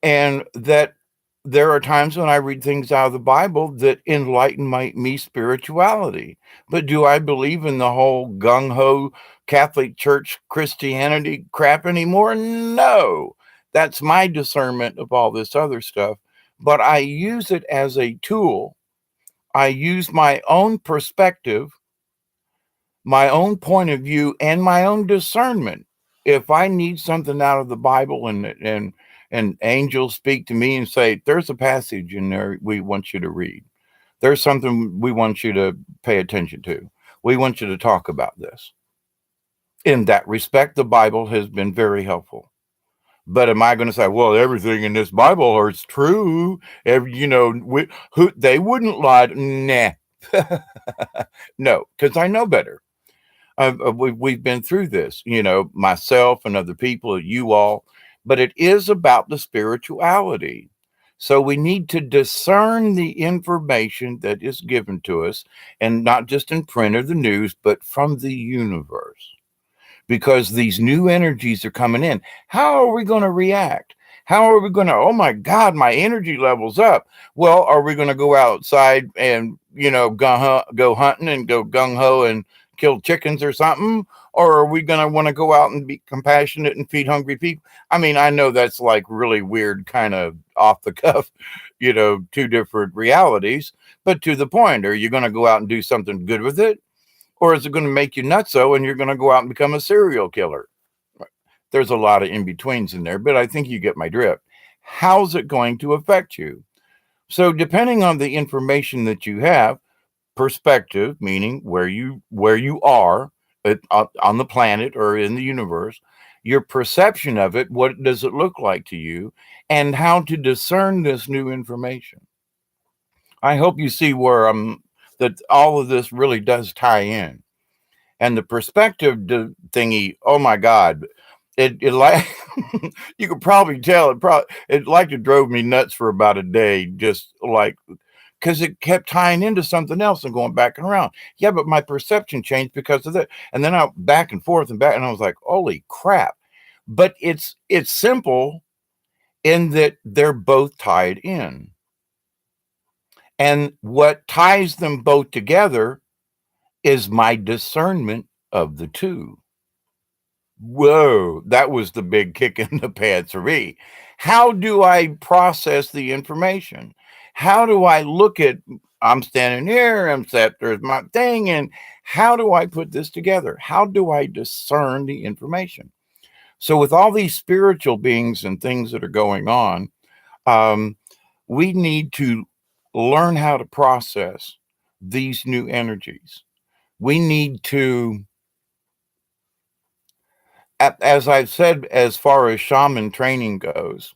And that there are times when I read things out of the Bible that enlighten me spirituality. But do I believe in the whole gung ho Catholic Church Christianity crap anymore? No. That's my discernment of all this other stuff. But I use it as a tool. I use my own perspective, my own point of view, and my own discernment. If I need something out of the Bible and angels speak to me and say, there's a passage in there we want you to read. There's something we want you to pay attention to. We want you to talk about this. In that respect, the Bible has been very helpful. But am I going to say, well, everything in this Bible is true? They wouldn't lie. Nah. No, because I know better. We've been through this, myself and other people, you all, but it is about the spirituality. So we need to discern the information that is given to us, and not just in print or the news, but from the universe, because these new energies are coming in. How are we going to react? How are we going to, oh my God, my energy level's up? Well, are we going to go outside and, go hunting and go gung ho and kill chickens or something? Or are we going to want to go out and be compassionate and feed hungry people? I mean, I know that's like really weird, kind of off the cuff, two different realities, but to the point, are you going to go out and do something good with it? Or is it going to make you nutso and you're going to go out and become a serial killer? There's a lot of in betweens in there, but I think you get my drift. How's it going to affect you? So, depending on the information that you have, perspective, meaning where you are on the planet or in the universe, your perception of it, what does it look like to you, and how to discern this new information. I hope you see where that all of this really does tie in. And the perspective thingy, oh my God, it like you could probably tell it like it drove me nuts for about a day, just like because it kept tying into something else and going back and around. Yeah, but my perception changed because of that. And then I back and forth and back, and I was like, holy crap. But it's simple in that they're both tied in. And what ties them both together is my discernment of the two. Whoa, that was the big kick in the pants for me. How do I process the information? How do I look at, I'm standing here, I'm set, there's my thing, and how do I put this together? How do I discern the information? So, with all these spiritual beings and things that are going on, um, we need to learn how to process these new energies. We need to, as I've said, as far as shaman training goes,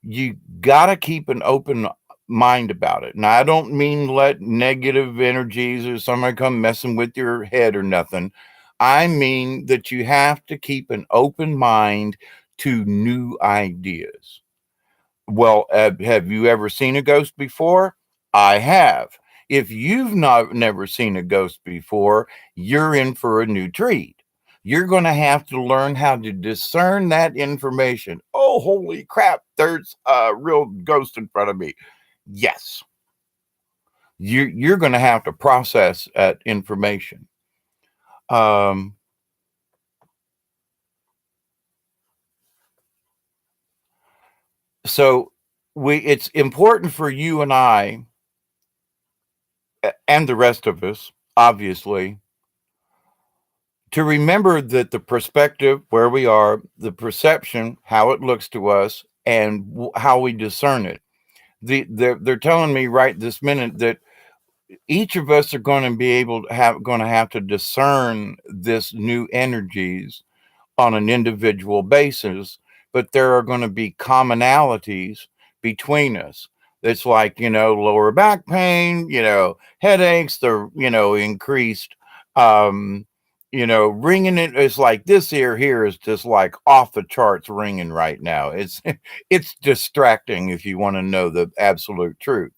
you got to keep an open mind about it. Now, I don't mean let negative energies or somebody come messing with your head or nothing. I mean that you have to keep an open mind to new ideas. Well, have you ever seen a ghost before? I have. If you've not never seen a ghost before, you're in for a new treat. You're going to have to learn how to discern that information. Oh, holy crap, there's a real ghost in front of me. Yes, you're going to have to process that information. Um, so it's important for you and I and the rest of us, obviously, to remember that the perspective where we are, the perception, how it looks to us, and how we discern it. They're telling me right this minute that each of us are going to be able to have to discern this new energies on an individual basis, but there are going to be commonalities between us. It's like, lower back pain, headaches, the, increased, um, ringing it. It's like this ear here is just like off the charts ringing right now. It's distracting if you want to know the absolute truth.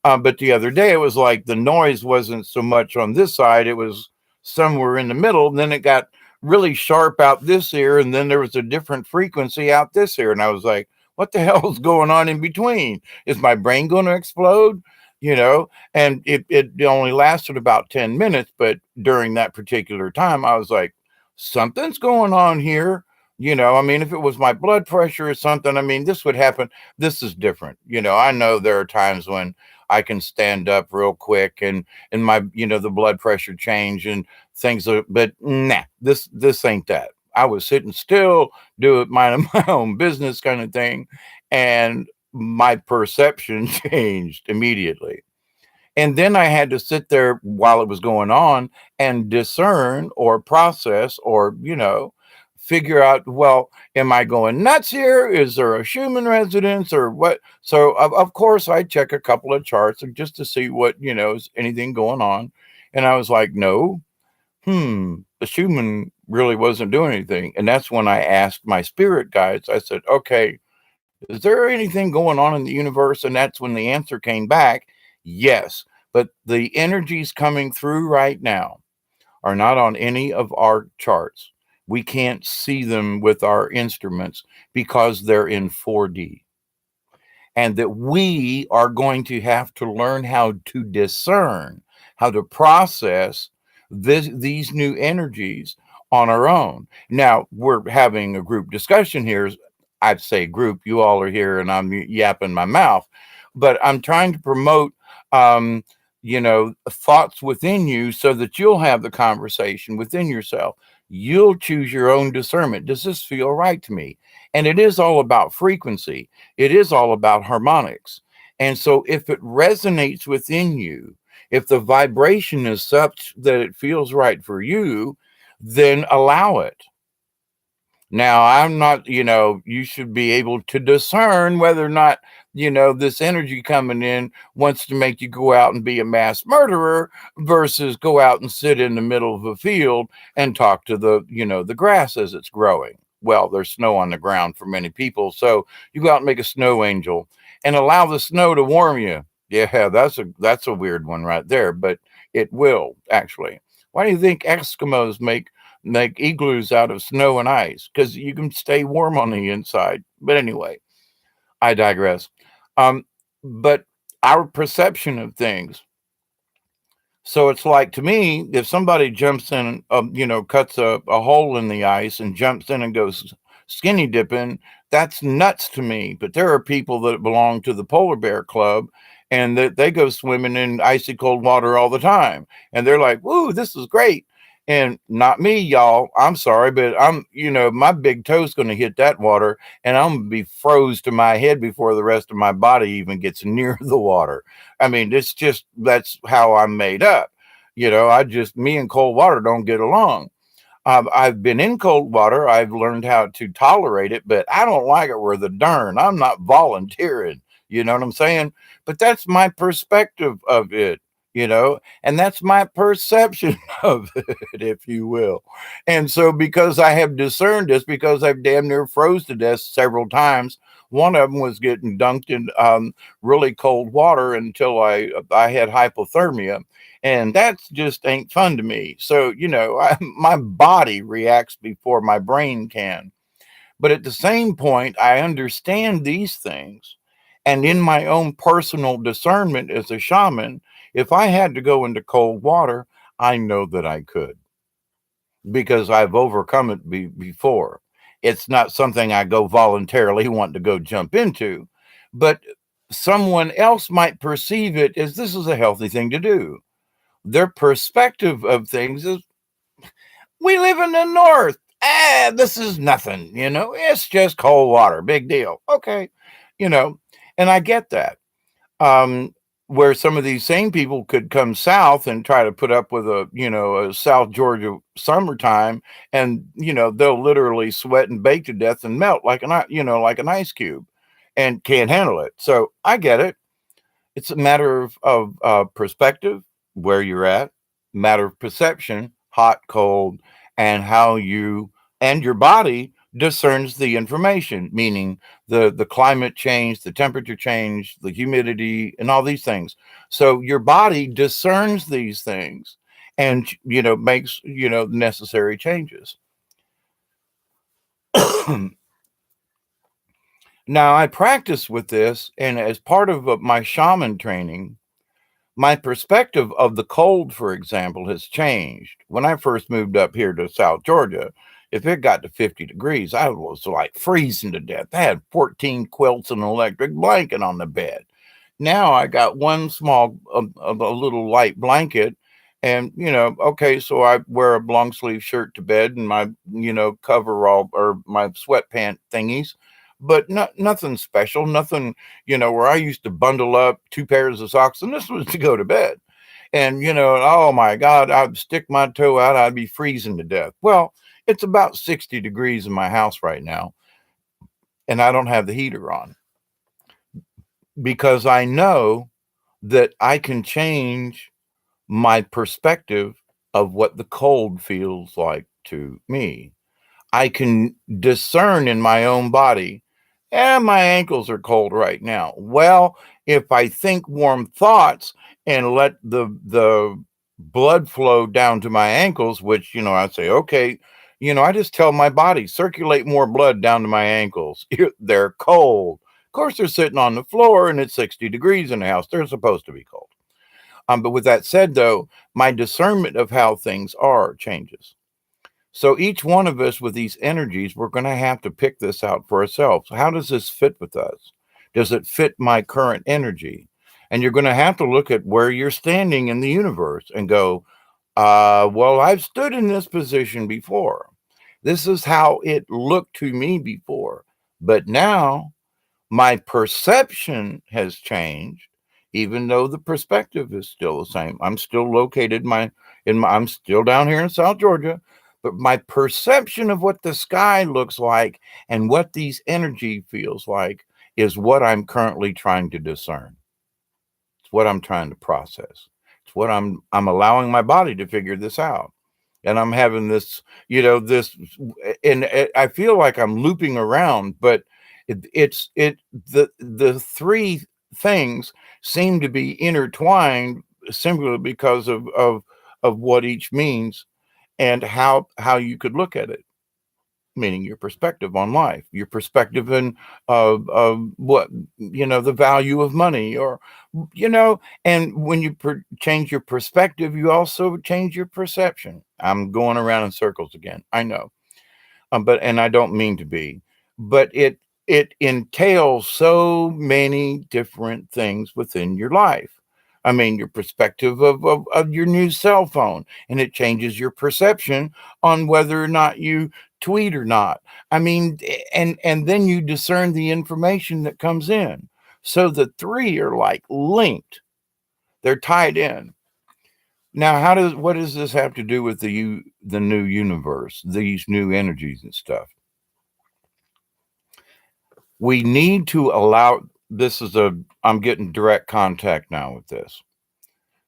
But the other day, it was like the noise wasn't so much on this side, it was somewhere in the middle. And then it got really sharp out this ear, and then there was a different frequency out this ear. And I was like, what the hell is going on in between? Is my brain going to explode? And it only lasted about 10 minutes. But during that particular time, I was like, something's going on here. I mean, if it was my blood pressure or something, I mean, this would happen. This is different. I know there are times when I can stand up real quick and my the blood pressure change and things but nah, this ain't that. I was sitting still, do it minding my own business kind of thing, and my perception changed immediately. And then I had to sit there while it was going on and discern or process or, figure out, well, am I going nuts here? Is there a Schumann resonance or what? So, of course, I check a couple of charts just to see what, is anything going on. And I was like, no, the Schumann really wasn't doing anything. And that's when I asked my spirit guides, I said, okay, Is there anything going on in the universe? And that's when the answer came back, yes. But the energies coming through right now are not on any of our charts. We can't see them with our instruments because they're in 4D. And that we are going to have to learn how to discern, how to process these new energies on our own. Now, we're having a group discussion here. I'd say group, you all are here and I'm yapping my mouth, but I'm trying to promote, um, thoughts within you so that you'll have the conversation within yourself. You'll choose your own discernment. Does this feel right to me? And it is all about frequency. It is all about harmonics. And so if it resonates within you, if the vibration is such that it feels right for you, then allow it. Now, I'm not, you should be able to discern whether or not, this energy coming in wants to make you go out and be a mass murderer versus go out and sit in the middle of a field and talk to the grass as it's growing. Well, there's snow on the ground for many people. So you go out and make a snow angel and allow the snow to warm you. Yeah, that's a weird one right there, but it will actually. Why do you think Eskimos make igloos out of snow and ice? Because you can stay warm on the inside. But anyway, I digress. Um, but our perception of things. So it's like to me, if somebody jumps in, cuts a hole in the ice and jumps in and goes skinny dipping, that's nuts to me. But there are people that belong to the polar bear club and that they go swimming in icy cold water all the time. And they're like, woo, this is great. And not me, y'all. I'm sorry, but my big toe's going to hit that water and I'm going to be froze to my head before the rest of my body even gets near the water. I mean, that's how I'm made up. Me and cold water don't get along. I've been in cold water. I've learned how to tolerate it, but I don't like it where the darn. I'm not volunteering. You know what I'm saying? But that's my perspective of it, and that's my perception of it, if you will. And so, because I have discerned this, because I've damn near froze to death several times, one of them was getting dunked in really cold water until I had hypothermia, and that just ain't fun to me. So my body reacts before my brain can. But at the same point, I understand these things, and in my own personal discernment as a shaman, if I had to go into cold water, I know that I could because I've overcome it before. It's not something I go voluntarily want to go jump into, but someone else might perceive it as this is a healthy thing to do. Their perspective of things is, we live in the north. This is nothing, it's just cold water, big deal. Okay, you know, and I get that. Um, where some of these same people could come south and try to put up with a South Georgia summertime, and they'll literally sweat and bake to death and melt like an ice cube, and can't handle it. So I get it. It's a matter of perspective, where you're at, matter of perception, hot, cold, and how you and your body discerns the information, meaning the climate change, the temperature change, the humidity, and all these things. So your body discerns these things and makes necessary changes. Now I practice with this, and as part of my shaman training, my perspective of the cold, for example, has changed. When I first moved up here to South Georgia, if it got to 50 degrees, I was like freezing to death. I had 14 quilts and an electric blanket on the bed. Now I got one small, a little light blanket. And, okay, so I wear a long sleeve shirt to bed and my, coverall or my sweatpant thingies, but nothing special, nothing, where I used to bundle up two pairs of socks and this was to go to bed. And, oh my God, I'd stick my toe out, I'd be freezing to death. Well, it's about 60 degrees in my house right now, and I don't have the heater on because I know that I can change my perspective of what the cold feels like to me. I can discern in my own body My ankles are cold right now. Well, if I think warm thoughts and let the blood flow down to my ankles, which, I say, okay, I just tell my body, circulate more blood down to my ankles. They're cold. Of course, they're sitting on the floor and it's 60 degrees in the house. They're supposed to be cold. But with that said, though, my discernment of how things are changes. So each one of us with these energies, we're going to have to pick this out for ourselves. How does this fit with us? Does it fit my current energy? And you're going to have to look at where you're standing in the universe and go, well, I've stood in this position before. This is how it looked to me before. But now my perception has changed, even though the perspective is still the same. I'm still located I'm still down here in South Georgia, but my perception of what the sky looks like and what these energy feels like is what I'm currently trying to discern. It's what I'm trying to process. It's what I'm allowing my body to figure this out. And I'm having this, and I feel like I'm looping around, but the three things seem to be intertwined simply because of what each means and how you could look at it, meaning your perspective on life, your perspective in of what, the value of money, or and when you change your perspective, you also change your perception. I'm going around in circles again, I know. But and I don't mean to be, but it entails so many different things within your life. I mean, your perspective of your new cell phone, and it changes your perception on whether or not you tweet or not. I mean, and then you discern the information that comes in. So the three are like linked. They're tied in. Now, what does this have to do with the new universe, these new energies and stuff? We need to allow I'm getting direct contact now with this.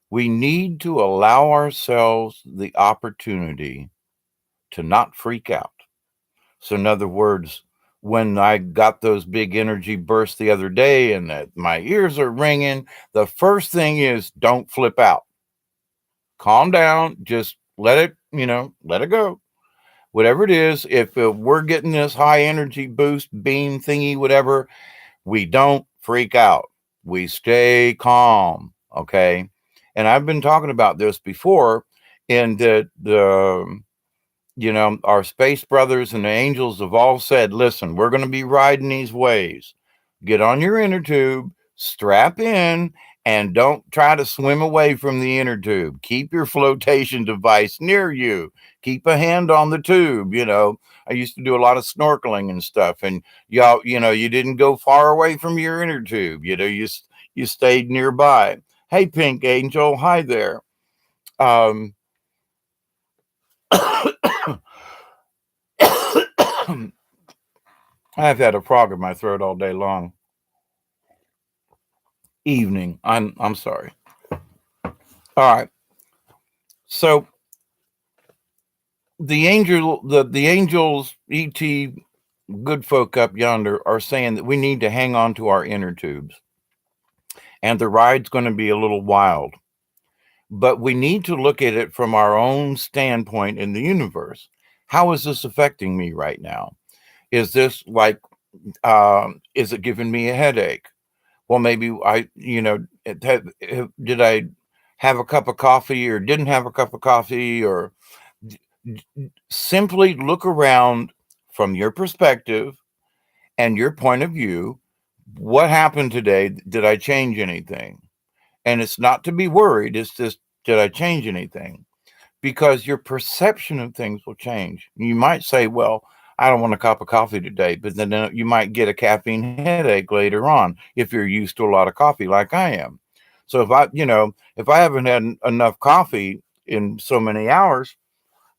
We need to allow ourselves the opportunity to not freak out. So, in other words, when I got those big energy bursts the other day and that my ears are ringing, the first thing is don't flip out. Calm down. Just let it go. Whatever it is, if we're getting this high energy boost, beam thingy, whatever, we don't freak out. We stay calm. Okay. And I've been talking about this before in our space brothers and the angels have all said, listen, we're going to be riding these waves. Get on your inner tube, strap in, and don't try to swim away from the inner tube. Keep your flotation device near you. Keep a hand on the tube. I used to do a lot of snorkeling and stuff, and you didn't go far away from your inner tube. You stayed nearby. Hey, Pink Angel, hi there. Um, I've had a frog in my throat all day long. Evening. I'm sorry. All right. So the angels, ET, good folk up yonder are saying that we need to hang on to our inner tubes. And the ride's going to be a little wild. But we need to look at it from our own standpoint in the universe. How is this affecting me right now? Is this like is it giving me a headache? Well, maybe did I have a cup of coffee or didn't have a cup of coffee, or simply look around from your perspective and your point of view. What happened today? Did I change anything? And it's not to be worried. It's just, did I change anything? Because your perception of things will change. You might say, well, I don't want a cup of coffee today, but then you might get a caffeine headache later on if you're used to a lot of coffee like I am. So if I haven't had enough coffee in so many hours,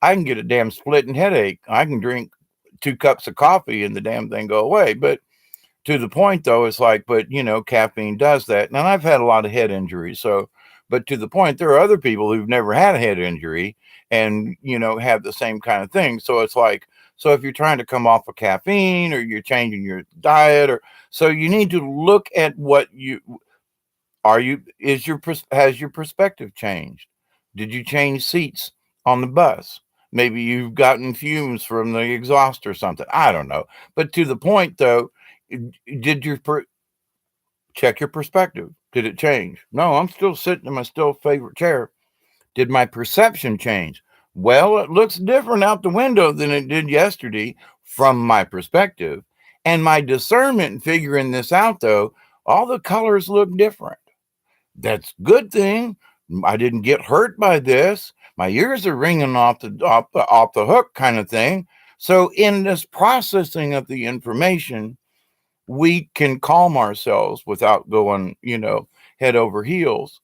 I can get a damn splitting headache. I can drink 2 cups of coffee and the damn thing go away. But to the point though, it's like, but caffeine does that. And I've had a lot of head injuries. So, but to the point, there are other people who've never had a head injury and, have the same kind of thing. So it's like, So if you're trying to come off of caffeine or you're changing your diet, or so you need to look at what you are you is your has your perspective changed? Did you change seats on the bus? Maybe you've gotten fumes from the exhaust or something. I don't know. But to the point though, did your check your perspective? Did it change? No, I'm still sitting in my still favorite chair. Did my perception change? Well, it looks different out the window than it did yesterday from my perspective. And my discernment in figuring this out though, all the colors look different. That's a good thing. I didn't get hurt by this. My ears are ringing off the hook kind of thing. So in this processing of the information, we can calm ourselves without going, head over heels.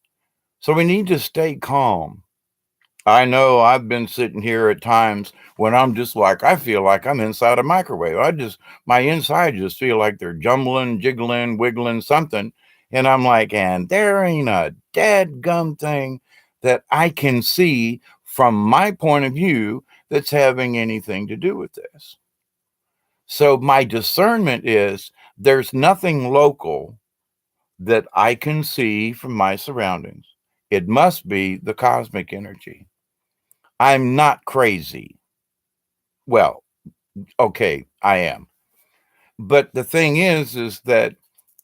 So we need to stay calm. I know I've been sitting here at times when I'm just like, I feel like I'm inside a microwave. My inside just feel like they're jumbling, jiggling, wiggling something. And I'm like, and there ain't a dead gum thing that I can see from my point of view that's having anything to do with this. So my discernment is there's nothing local that I can see from my surroundings. It must be the cosmic energy. I'm not crazy. Well, okay, I am. But the thing is that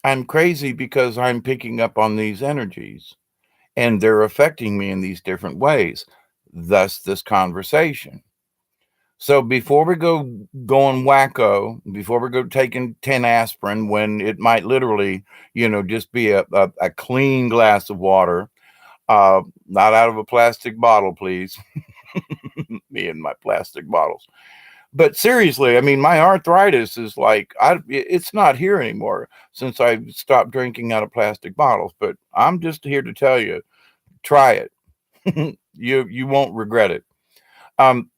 I'm crazy because I'm picking up on these energies and they're affecting me in these different ways. Thus, this conversation. So before we go going wacko, before we go taking 10 aspirin, when it might literally, just be a clean glass of water, not out of a plastic bottle, please. Me and my plastic bottles. But seriously, I mean, my arthritis is like it's not here anymore since I stopped drinking out of plastic bottles. But I'm just here to tell you, try it. You won't regret it. Um,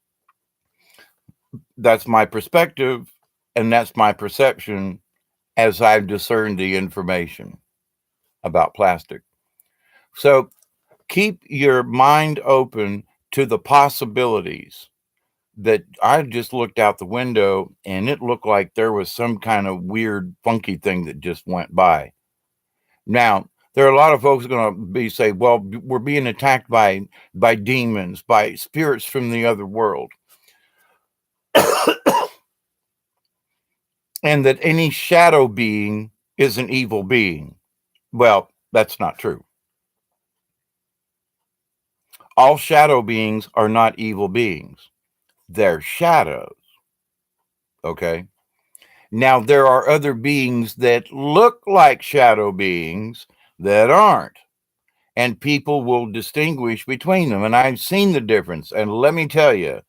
that's my perspective, and that's my perception as I've discerned the information about plastic. So keep your mind open to the possibilities. That I just looked out the window and it looked like there was some kind of weird, funky thing that just went by. Now, there are a lot of folks going to be say, "Well, we're being attacked by demons, by spirits from the other world, and that any shadow being is an evil being." Well, that's not true. All shadow beings are not evil beings. They're shadows. Okay. Now, there are other beings that look like shadow beings that aren't, and people will distinguish between them. And I've seen the difference. And let me tell you,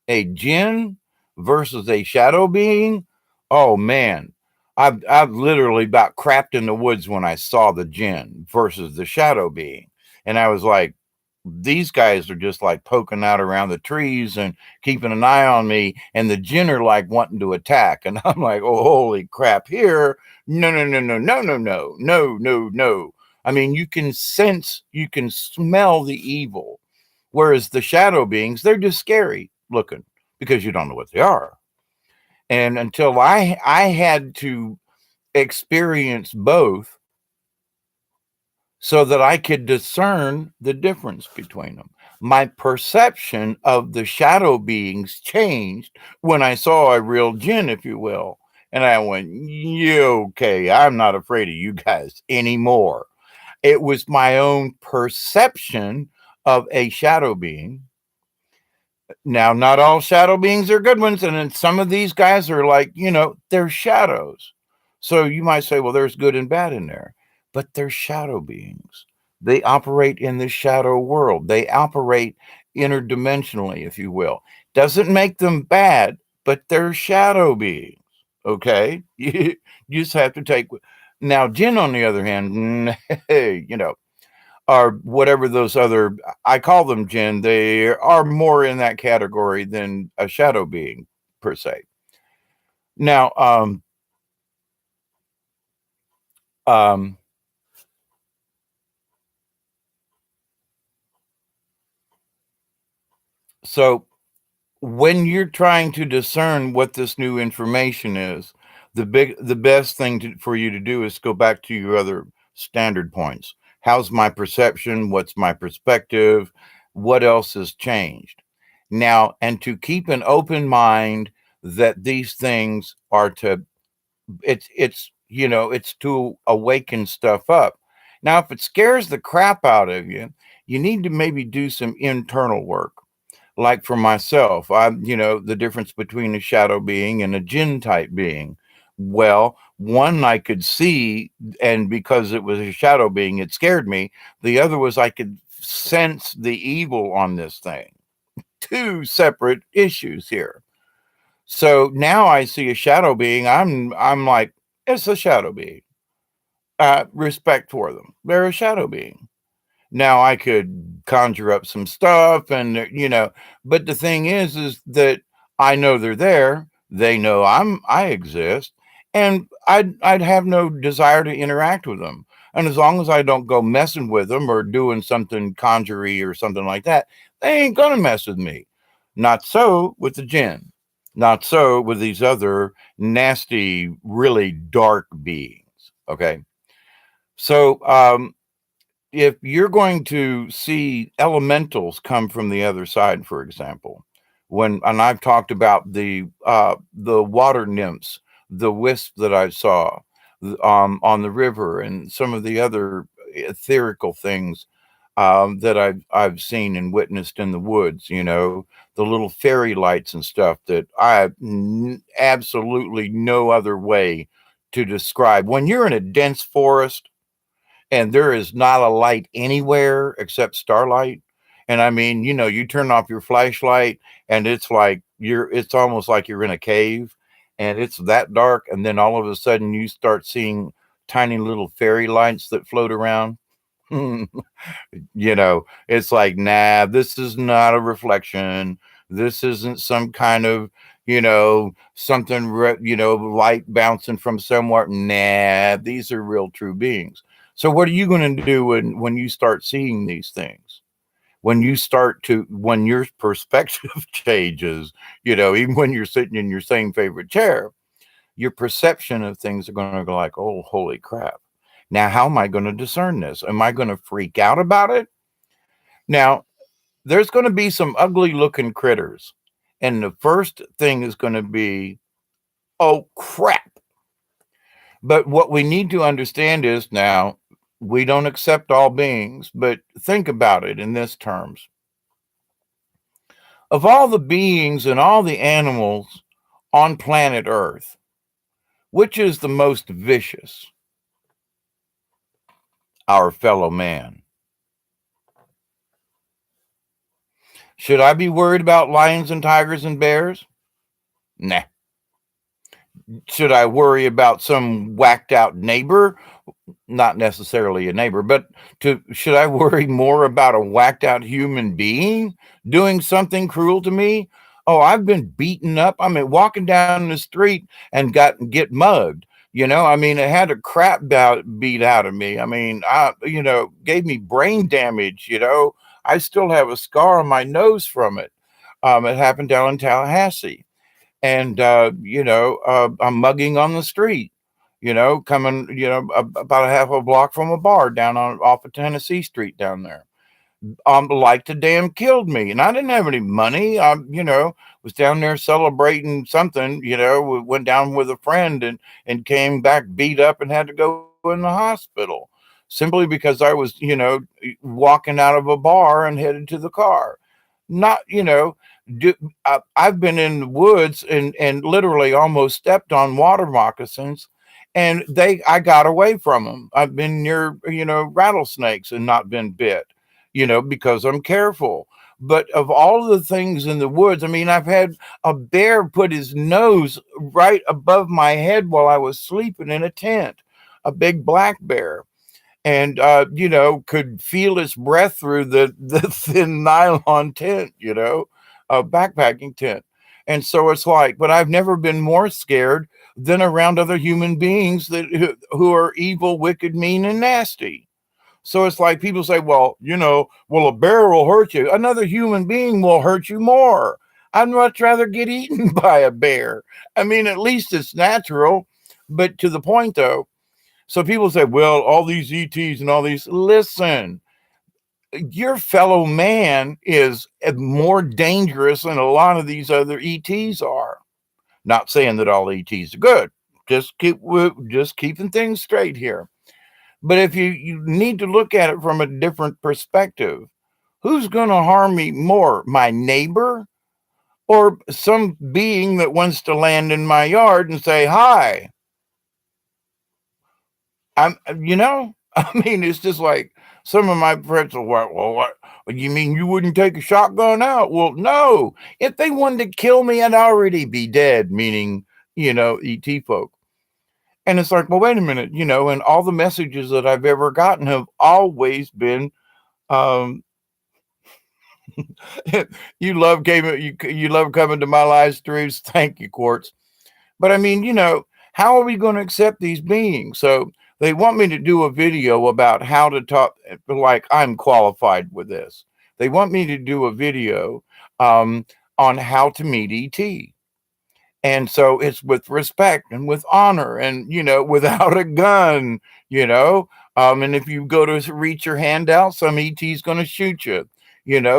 a jinn versus a shadow being, oh man, I've literally about crapped in the woods when I saw the jinn versus the shadow being. And I was like, these guys are just like poking out around the trees and keeping an eye on me, and the jinn are like wanting to attack. And I'm like, oh, holy crap, here. No, no, no, no, no, no, no, no, no, no. I mean, you can sense, you can smell the evil. Whereas the shadow beings, they're just scary looking because you don't know what they are. And until I had to experience both so that I could discern the difference between them. My perception of the shadow beings changed when I saw a real jinn, if you will. And I went, "Yeah, okay, I'm not afraid of you guys anymore." It was my own perception of a shadow being. Now, not all shadow beings are good ones, and then some of these guys are like, they're shadows. So you might say, well, there's good and bad in there, but they're shadow beings. They operate in the shadow world. They operate interdimensionally, if you will. Doesn't make them bad, but they're shadow beings. Okay, you just have to take. Now, Jinn, on the other hand, or whatever those other, I call them jinn, they are more in that category than a shadow being per se. Now, um, so when you're trying to discern what this new information is, the best thing for you to do is go back to your other standard points. How's my perception? What's my perspective? What else has changed? Now, and to keep an open mind that these things are to it's to awaken stuff up. Now, if it scares the crap out of you, you need to maybe do some internal work. Like for myself, the difference between a shadow being and a jinn type being. Well, one I could see, and because it was a shadow being, it scared me. The other was I could sense the evil on this thing. Two separate issues here. So now I see a shadow being. I'm like, it's a shadow being. Respect for them. They're a shadow being. Now I could conjure up some stuff but the thing is that I know they're there. They know I exist, and I'd have no desire to interact with them. And as long as I don't go messing with them or doing something conjury or something like that, they ain't gonna mess with me. Not so with the jinn. Not so with these other nasty, really dark beings. Okay. So if you're going to see elementals come from the other side, for example, and I've talked about the water nymphs, the wisp that I saw on the river, and some of the other etherical things that I've seen and witnessed in the woods. The little fairy lights and stuff that absolutely no other way to describe. When you're in a dense forest and there is not a light anywhere except starlight. And I mean, you turn off your flashlight and it's almost like you're in a cave and it's that dark. And then all of a sudden you start seeing tiny little fairy lights that float around. It's like, nah, this is not a reflection. This isn't some kind of, something, light bouncing from somewhere. Nah, these are real true beings. So what are you going to do when you start seeing these things? When your perspective changes, even when you're sitting in your same favorite chair, your perception of things are going to go like, oh, holy crap. Now, how am I going to discern this? Am I going to freak out about it? Now, there's going to be some ugly looking critters. And the first thing is going to be, oh, crap. But what we need to understand is now we don't accept all beings, but think about it in this terms. Of all the beings and all the animals on planet Earth, which is the most vicious? Our fellow man. Should I be worried about lions and tigers and bears? Nah. Should I worry about some whacked out neighbor? Not necessarily a neighbor, but should I worry more about a whacked out human being doing something cruel to me? Oh, I've been beaten up. I mean, walking down the street and get mugged. I mean, it had a beat out of me. I mean, gave me brain damage. I still have a scar on my nose from it. It happened down in Tallahassee, and I'm mugging on the street, coming, about a half a block from a bar down off of Tennessee Street down there. Like to damn killed me, and I didn't have any money. I, was down there celebrating something. Went down with a friend and came back beat up and had to go in the hospital simply because I was, walking out of a bar and headed to the car. Not, I've been in the woods and literally almost stepped on water moccasins, and I got away from them. I've been near, rattlesnakes and not been bit, because I'm careful. But of all the things in the woods, I mean, I've had a bear put his nose right above my head while I was sleeping in a tent, a big black bear, and could feel its breath through the thin nylon tent, a backpacking tent. And so it's like, but I've never been more scared than around other human beings who are evil, wicked, mean, and nasty. So it's like people say, well, a bear will hurt you. Another human being will hurt you more. I'd much rather get eaten by a bear. I mean, at least it's natural. But to the point, though, so people say, well, all these ETs and all these, listen, your fellow man is more dangerous than a lot of these other ETs are. Not saying that all ETs are good. Just keeping things straight here. But if you need to look at it from a different perspective, who's going to harm me more, my neighbor or some being that wants to land in my yard and say hi? I mean, it's just like some of my friends are like, well, what? You mean you wouldn't take a shotgun out? Well, no. If they wanted to kill me, I'd already be dead, meaning, ET folk. And it's like, well, wait a minute, and all the messages that I've ever gotten have always been, um, you love coming to my live streams. Thank you, Quartz. But I mean, how are we going to accept these beings? So they want me to do a video about how to talk, like I'm qualified with this. They want me to do a video um, on how to meet ET. And so it's with respect and with honor and, without a gun, and if you go to reach your hand out, some ET's going to shoot you,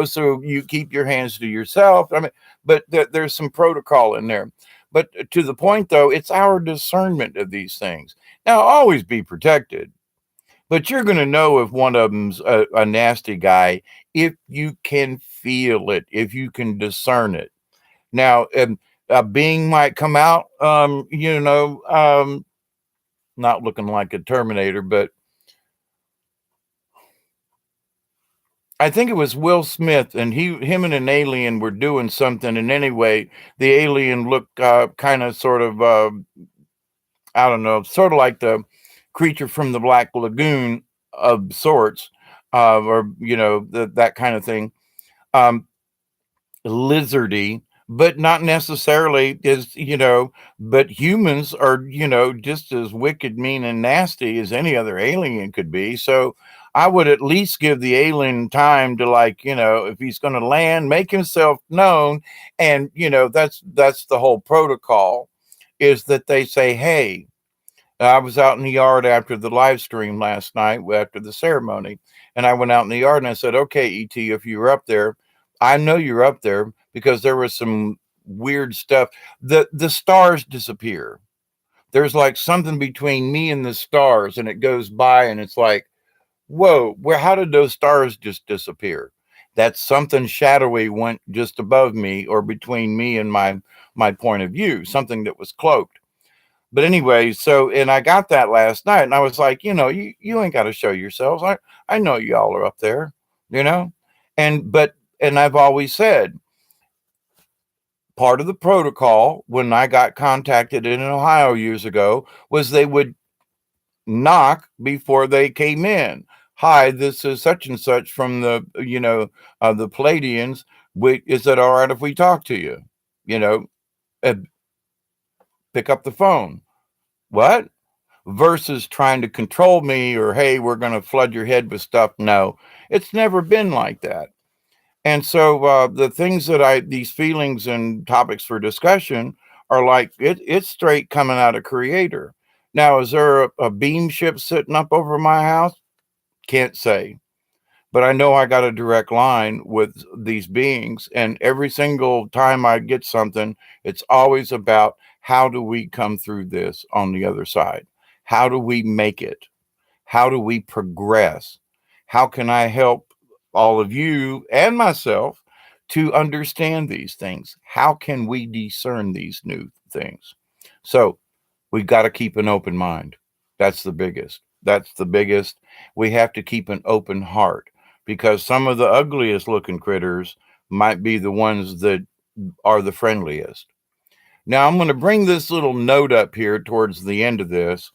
so you keep your hands to yourself. I mean, but there's some protocol in there. But to the point, though, it's our discernment of these things. Now, always be protected, but you're going to know if one of them's a nasty guy if you can feel it, if you can discern it. Now, a being might come out, not looking like a Terminator, but I think it was Will Smith, and him and an alien were doing something, and anyway, the alien looked kind of sort of, I don't know, sort of like the creature from the Black Lagoon of sorts, or that kind of thing. Um, Lizardy, but not necessarily but humans are, just as wicked, mean, and nasty as any other alien could be. So I would at least give the alien time to, like, if he's going to land, make himself known. And, that's the whole protocol, is that they say, hey, I was out in the yard after the live stream last night, after the ceremony, and I went out in the yard and I said, okay, ET, if you were up there, I know you're up there because there was some weird stuff. The stars disappear. There's like something between me and the stars, and it goes by, and it's like, whoa, how did those stars just disappear? That's something shadowy went just above me or between me and my point of view, something that was cloaked. But anyway, so, and I got that last night, and I was like, you ain't got to show yourselves. I know y'all are up there, you know, and I've always said, part of the protocol when I got contacted in Ohio years ago was they would knock before they came in. Hi, this is such and such from the Palladians. Is it all right if we talk to you? You know, uh, pick up the phone. What? Versus trying to control me or, hey, we're going to flood your head with stuff. No, it's never been like that. And so the things these feelings and topics for discussion are like, it's straight coming out of Creator. Now, is there a beam ship sitting up over my house? Can't say. But I know I got a direct line with these beings. And every single time I get something, it's always about, how do we come through this on the other side? How do we make it? How do we progress? How can I help all of you and myself to understand these things? How can we discern these new things? So we've got to keep an open mind. That's the biggest. That's the biggest. We have to keep an open heart, because some of the ugliest looking critters might be the ones that are the friendliest. Now, I'm going to bring this little note up here towards the end of this.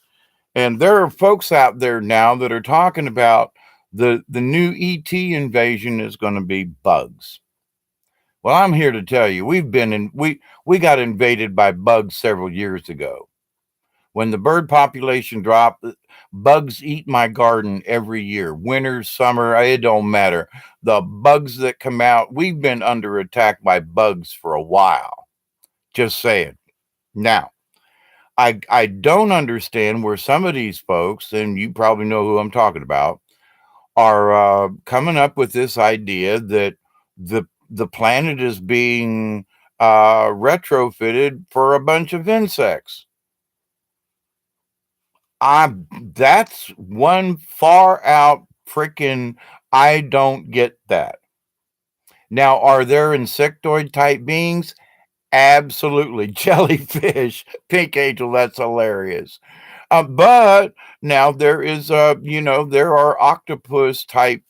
And there are folks out there now that are talking about the new ET invasion is going to be bugs. Well, I'm here to tell you, we got invaded by bugs several years ago. When the bird population drop, bugs eat my garden every year. Winter, summer, it don't matter. The bugs that come out, we've been under attack by bugs for a while. Just saying. Now, I don't understand where some of these folks, and you probably know who I'm talking about, are coming up with this idea that the planet is being retrofitted for a bunch of insects. I That's one far out freaking. I don't get that. Now, are there insectoid type beings? Absolutely. Jellyfish, pink angel, that's hilarious. But now there is, there are octopus type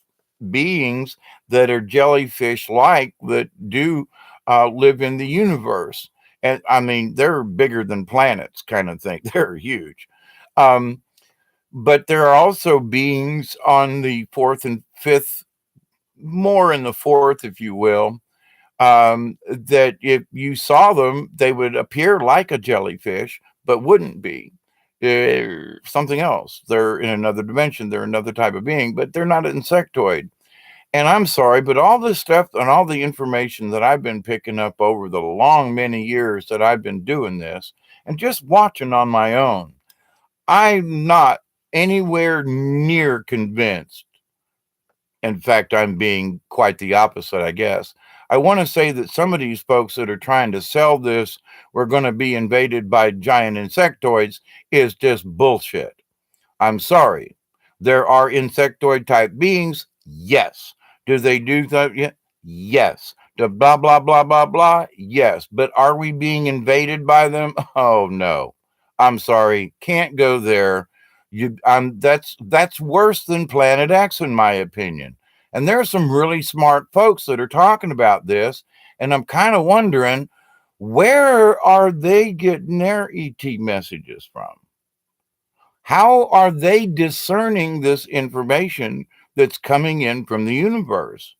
beings that are jellyfish like that do live in the universe. And I mean, they're bigger than planets, kind of thing. They're huge. Um, but there are also beings on the fourth and fifth, more in the fourth, if you will, that if you saw them, they would appear like a jellyfish, but wouldn't be. They're something else. They're in another dimension. They're another type of being, but they're not an insectoid. And I'm sorry, but all this stuff and all the information that I've been picking up over the long many years that I've been doing this and just watching on my own, I'm not anywhere near convinced. In fact, I'm being quite the opposite, I guess. I want to say that some of these folks that are trying to sell this, we're going to be invaded by giant insectoids, is just bullshit. I'm sorry. There are insectoid type beings. Yes. Do they do that? Yeah. Yes. The blah blah blah blah blah. Yes. But are we being invaded by them? Oh no. I'm sorry. Can't go there. That's worse than Planet X in my opinion. And there are some really smart folks that are talking about this, and I'm kind of wondering where are they getting their ET messages from? How are they discerning this information that's coming in from the universe?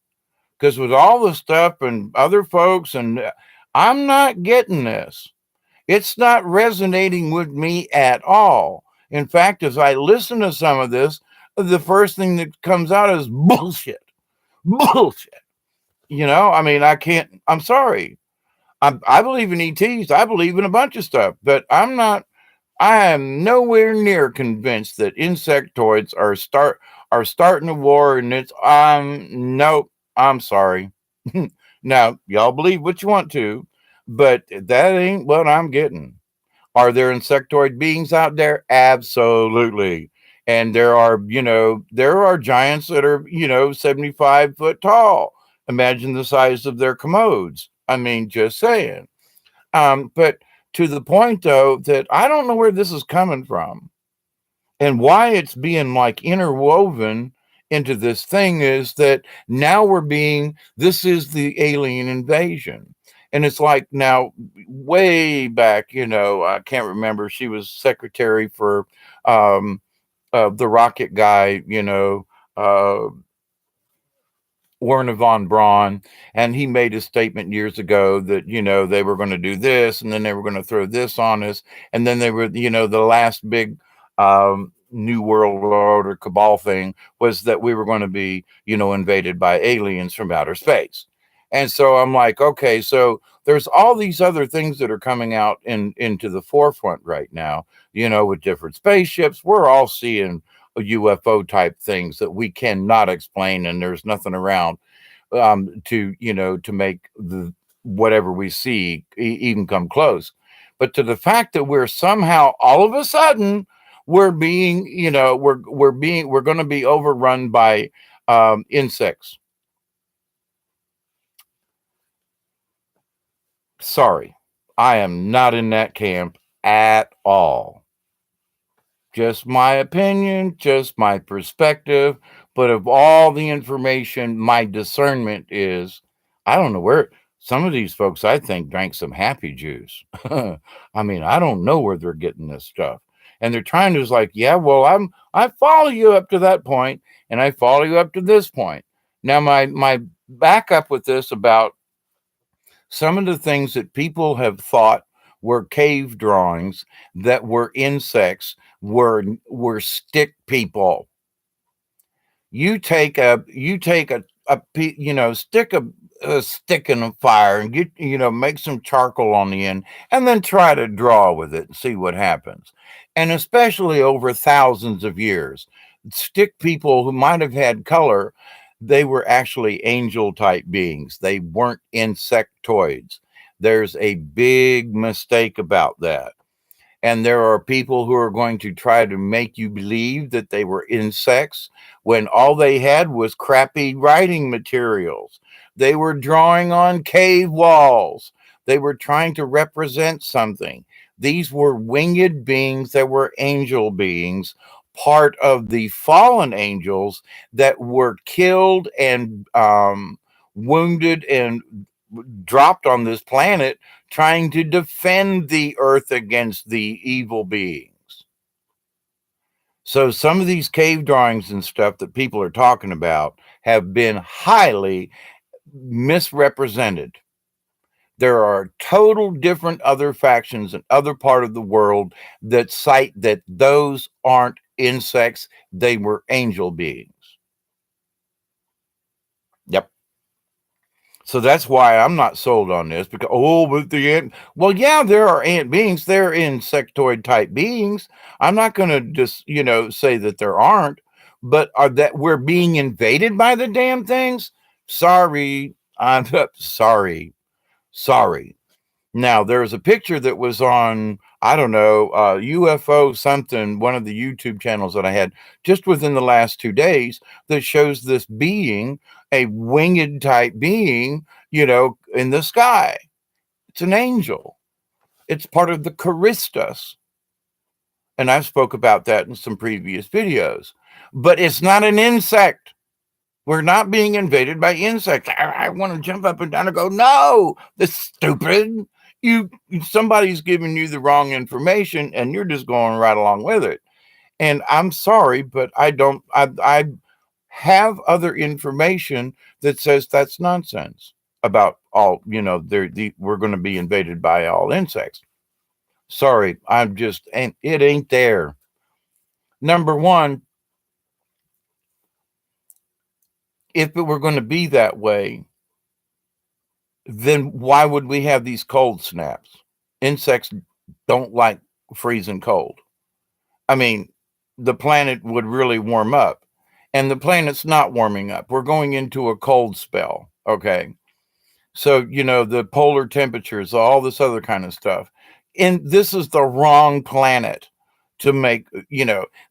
Because with all the stuff and other folks, and I'm not getting this. It's not resonating with me at all. In fact, as I listen to some of this, the first thing that comes out is bullshit. Bullshit. I mean, I can't, I'm sorry. I believe in ETs. I believe in a bunch of stuff, but I am nowhere near convinced that insectoids are starting a war, and it's nope. I'm sorry. Now y'all believe what you want to, but that ain't what I'm getting. Are there insectoid beings out there? Absolutely. And there are giants that are 75 foot tall. Imagine the size of their commodes. I mean, just saying. But to the point though that I don't know where this is coming from and why it's being like interwoven into this thing is that now this is the alien invasion. And it's like now, way back, I can't remember. She was secretary for um, the rocket guy, uh, Werner von Braun, and he made a statement years ago that they were going to do this, and then they were going to throw this on us, and then they were the last big New World Order cabal thing was that we were going to be invaded by aliens from outer space, and so I'm like, okay, so there's all these other things that are coming out into the forefront right now, with different spaceships. We're all seeing UFO type things that we cannot explain, and there's nothing around to make the whatever we see even come close. But to the fact that we're somehow all of a sudden we're being, we're going to be overrun by insects. Sorry, I am not in that camp at all. Just my opinion, just my perspective. But of all the information, my discernment is I don't know where some of these folks I think drank some happy juice. I mean, I don't know where they're getting this stuff. And they're trying to just like, yeah, well, I follow you up to that point, and I follow you up to this point. Now, my backup with this about some of the things that people have thought were cave drawings that were insects, were stick people. Stick a stick in the fire and make some charcoal on the end, and then try to draw with it and see what happens. And especially over thousands of years, stick people who might have had color, they were actually angel type beings. They weren't insectoids. There's a big mistake about that. And there are people who are going to try to make you believe that they were insects when all they had was crappy writing materials. They were drawing on cave walls. They were trying to represent something. These were winged beings that were angel beings, part of the fallen angels that were killed and wounded and dropped on this planet trying to defend the earth against the evil beings. So some of these cave drawings and stuff that people are talking about have been highly misrepresented. There are total different other factions in other part of the world that cite that those aren't insects, they were angel beings. Yep. So that's why I'm not sold on this, because but the ant. Well, yeah, there are ant beings. They're insectoid type beings. I'm not going to just say that there aren't, but are that we're being invaded by the damn things? Sorry, I'm sorry. Now there's a picture that was on, I don't know, UFO something, one of the YouTube channels that I had just within the last 2 days, that shows this being, a winged type being, in the sky. It's an angel. It's part of the Charistus. And I've spoke about that in some previous videos. But it's not an insect. We're not being invaded by insects. I want to jump up and down and go, no, that's stupid. Somebody's giving you the wrong information and you're just going right along with it. And I'm sorry, but I have other information that says that's nonsense about all, we're going to be invaded by all insects. Sorry, and it ain't there. Number one, if it were going to be that way, then why would we have these cold snaps? Insects don't like freezing cold. I mean, the planet would really warm up, and the planet's not warming up. We're going into a cold spell. Okay. So, the polar temperatures, all this other kind of stuff. And this is the wrong planet to make,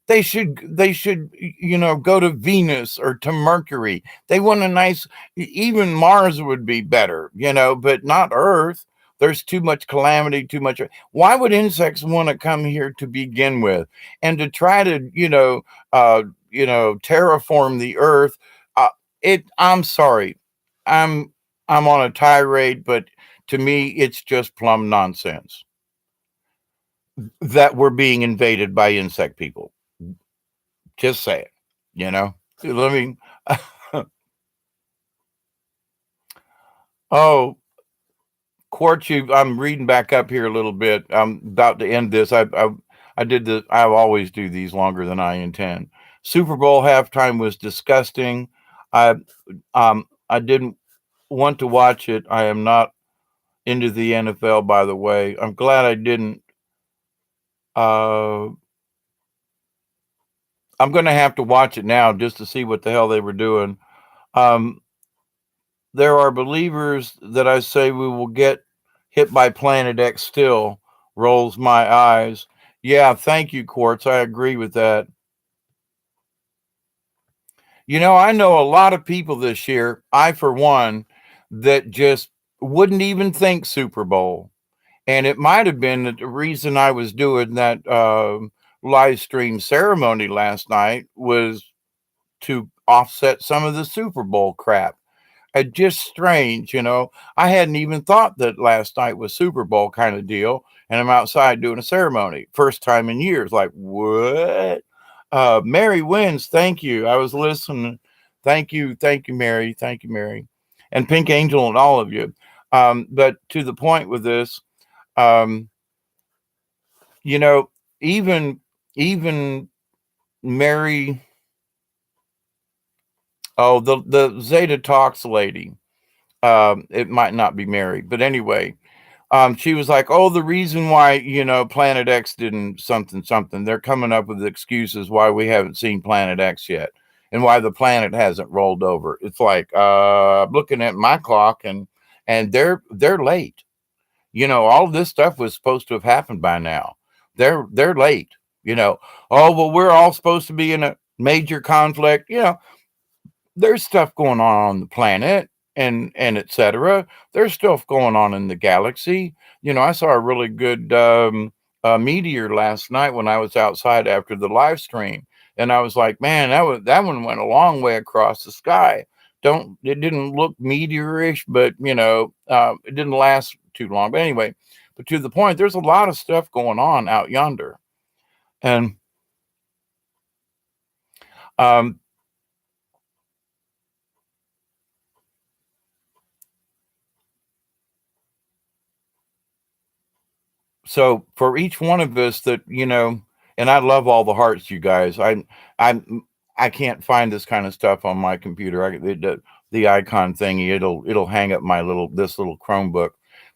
they should, go to Venus or to Mercury. They want a nice, even Mars would be better, but not Earth. There's too much calamity, too much. Why would insects want to come here to begin with, and to try to, terraform the Earth? I'm sorry. I'm I'm on a tirade, but to me, it's just plumb nonsense that we're being invaded by insect people. Just say it, you know? Let me. Oh, Quartz, I'm reading back up here a little bit. I'm about to end this. I did the. I always do these longer than I intend. Super Bowl halftime was disgusting. I I didn't want to watch it. I am not into the NFL, by the way. I'm glad I didn't. Uh, I'm going to have to watch it now just to see what the hell they were doing. Um, there are believers that I say we will get hit by Planet X still. Rolls my eyes. Yeah, thank you, Quartz. I agree with that. I know a lot of people this year, I for one, that just wouldn't even think Super Bowl. And it might have been that the reason I was doing that live stream ceremony last night was to offset some of the Super Bowl crap. Just strange, I hadn't even thought that last night was Super Bowl kind of deal. And I'm outside doing a ceremony. First time in years. Like, what? Mary wins. Thank you. I was listening. Thank you. Thank you, Mary. Thank you, Mary. And Pink Angel and all of you. But to the point with this, um, You know, even Mary, oh, the Zeta Talks lady, it might not be Mary, but anyway, she was like, "Oh, the reason why Planet X didn't something something, they're coming up with excuses why we haven't seen Planet X yet, and why the planet hasn't rolled over." It's like, I'm looking at my clock, and they're late. All of this stuff was supposed to have happened by now. They're late. You know, oh well, we're all supposed to be in a major conflict. There's stuff going on the planet, and etc. There's stuff going on in the galaxy. I saw a really good meteor last night when I was outside after the live stream, and I was like, man, that one went a long way across the sky. Don't It didn't look meteorish, but it didn't last too long. But anyway, but to the point, there's a lot of stuff going on out yonder, and um, so for each one of us that and I love all the hearts, you guys. I can't find this kind of stuff on my computer. The icon thingy, it'll hang up my little Chromebook.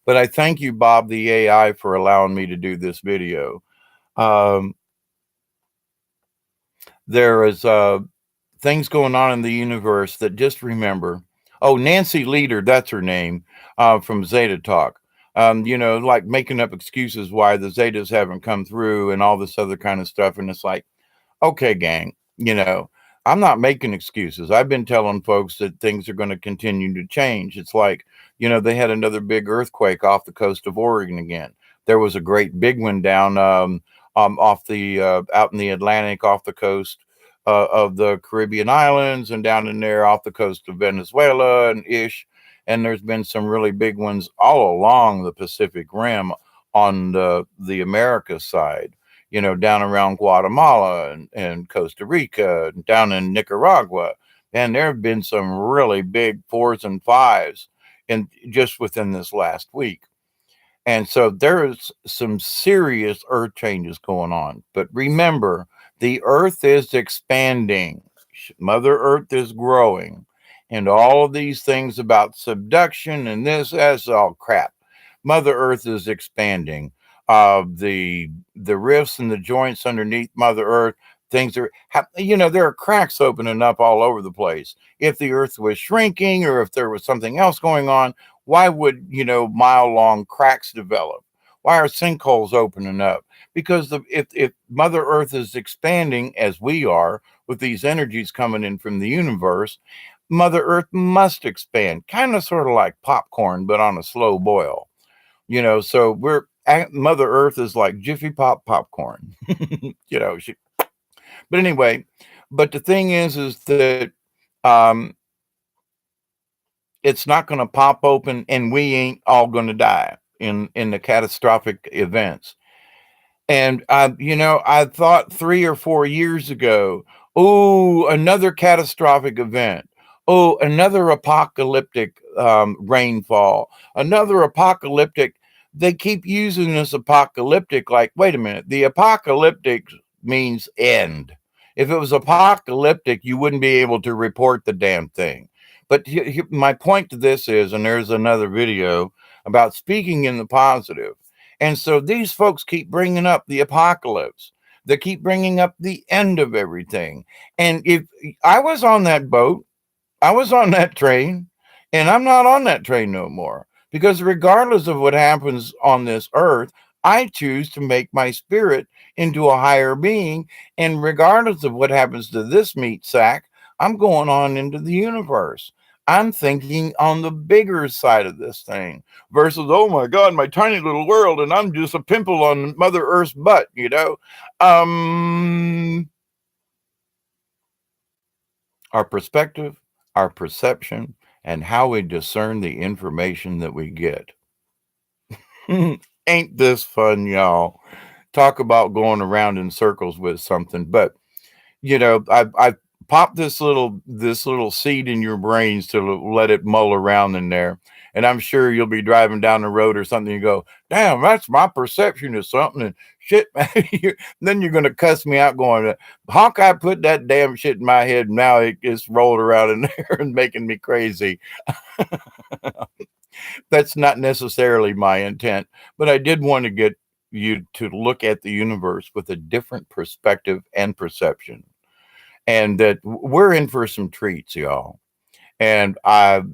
But I thank you, Bob the AI, for allowing me to do this video. um there is things going on in the universe that, just remember. Oh, Nancy Leader, that's her name, from Zeta Talk. Like making up excuses why the Zetas haven't come through and all this other kind of stuff. And it's like, okay, gang, I'm not making excuses. I've been telling folks that things are going to continue to change. It's like, they had another big earthquake off the coast of Oregon again. There was a great big one down off the out in the Atlantic off the coast of the Caribbean islands, and down in there off the coast of Venezuela and ish. And there's been some really big ones all along the Pacific Rim on the America side, down around Guatemala and Costa Rica, and down in Nicaragua. And there have been some really big fours and fives in just within this last week. And so there is some serious earth changes going on. But remember, the earth is expanding, Mother Earth is growing, and all of these things about subduction and that's all crap. Mother Earth is expanding. The rifts and the joints underneath Mother Earth, things are, there are cracks opening up all over the place. If the Earth was shrinking, or if there was something else going on, why would mile long cracks develop? Why are sinkholes opening up? Because if Mother Earth is expanding as we are, with these energies coming in from the universe, Mother Earth must expand, kind of sort of like popcorn, but on a slow boil. So Mother Earth is like Jiffy Pop popcorn. you know she, but anyway, but the thing is that um it's not going to pop open, and we ain't all going to die in the catastrophic events. And I thought 3 or 4 years ago, oh, another catastrophic event. Oh, another apocalyptic rainfall. Another apocalyptic. They keep using this apocalyptic. Like, wait a minute. The apocalyptic means end. If it was apocalyptic, you wouldn't be able to report the damn thing. But my point to this is, and there's another video about speaking in the positive. And so these folks keep bringing up the apocalypse. They keep bringing up the end of everything. And if I was on that boat, I was on that train, and I'm not on that train no more. Because regardless of what happens on this earth, I choose to make my spirit into a higher being. And regardless of what happens to this meat sack, I'm going on into the universe. I'm thinking on the bigger side of this thing versus, oh my God, my tiny little world, and I'm just a pimple on Mother Earth's butt. Um, our perspective, our perception, and how we discern the information that we get. Ain't this fun, y'all? Talk about going around in circles with something. But I popped this little seed in your brains to let it mull around in there. And I'm sure you'll be driving down the road or something. You go, damn, that's my perception of something. And shit, man. Then you're going to cuss me out going, Hawkeye put that damn shit in my head. And now it's rolled around in there and making me crazy. That's not necessarily my intent, but I did want to get you to look at the universe with a different perspective and perception. And that we're in for some treats, y'all. And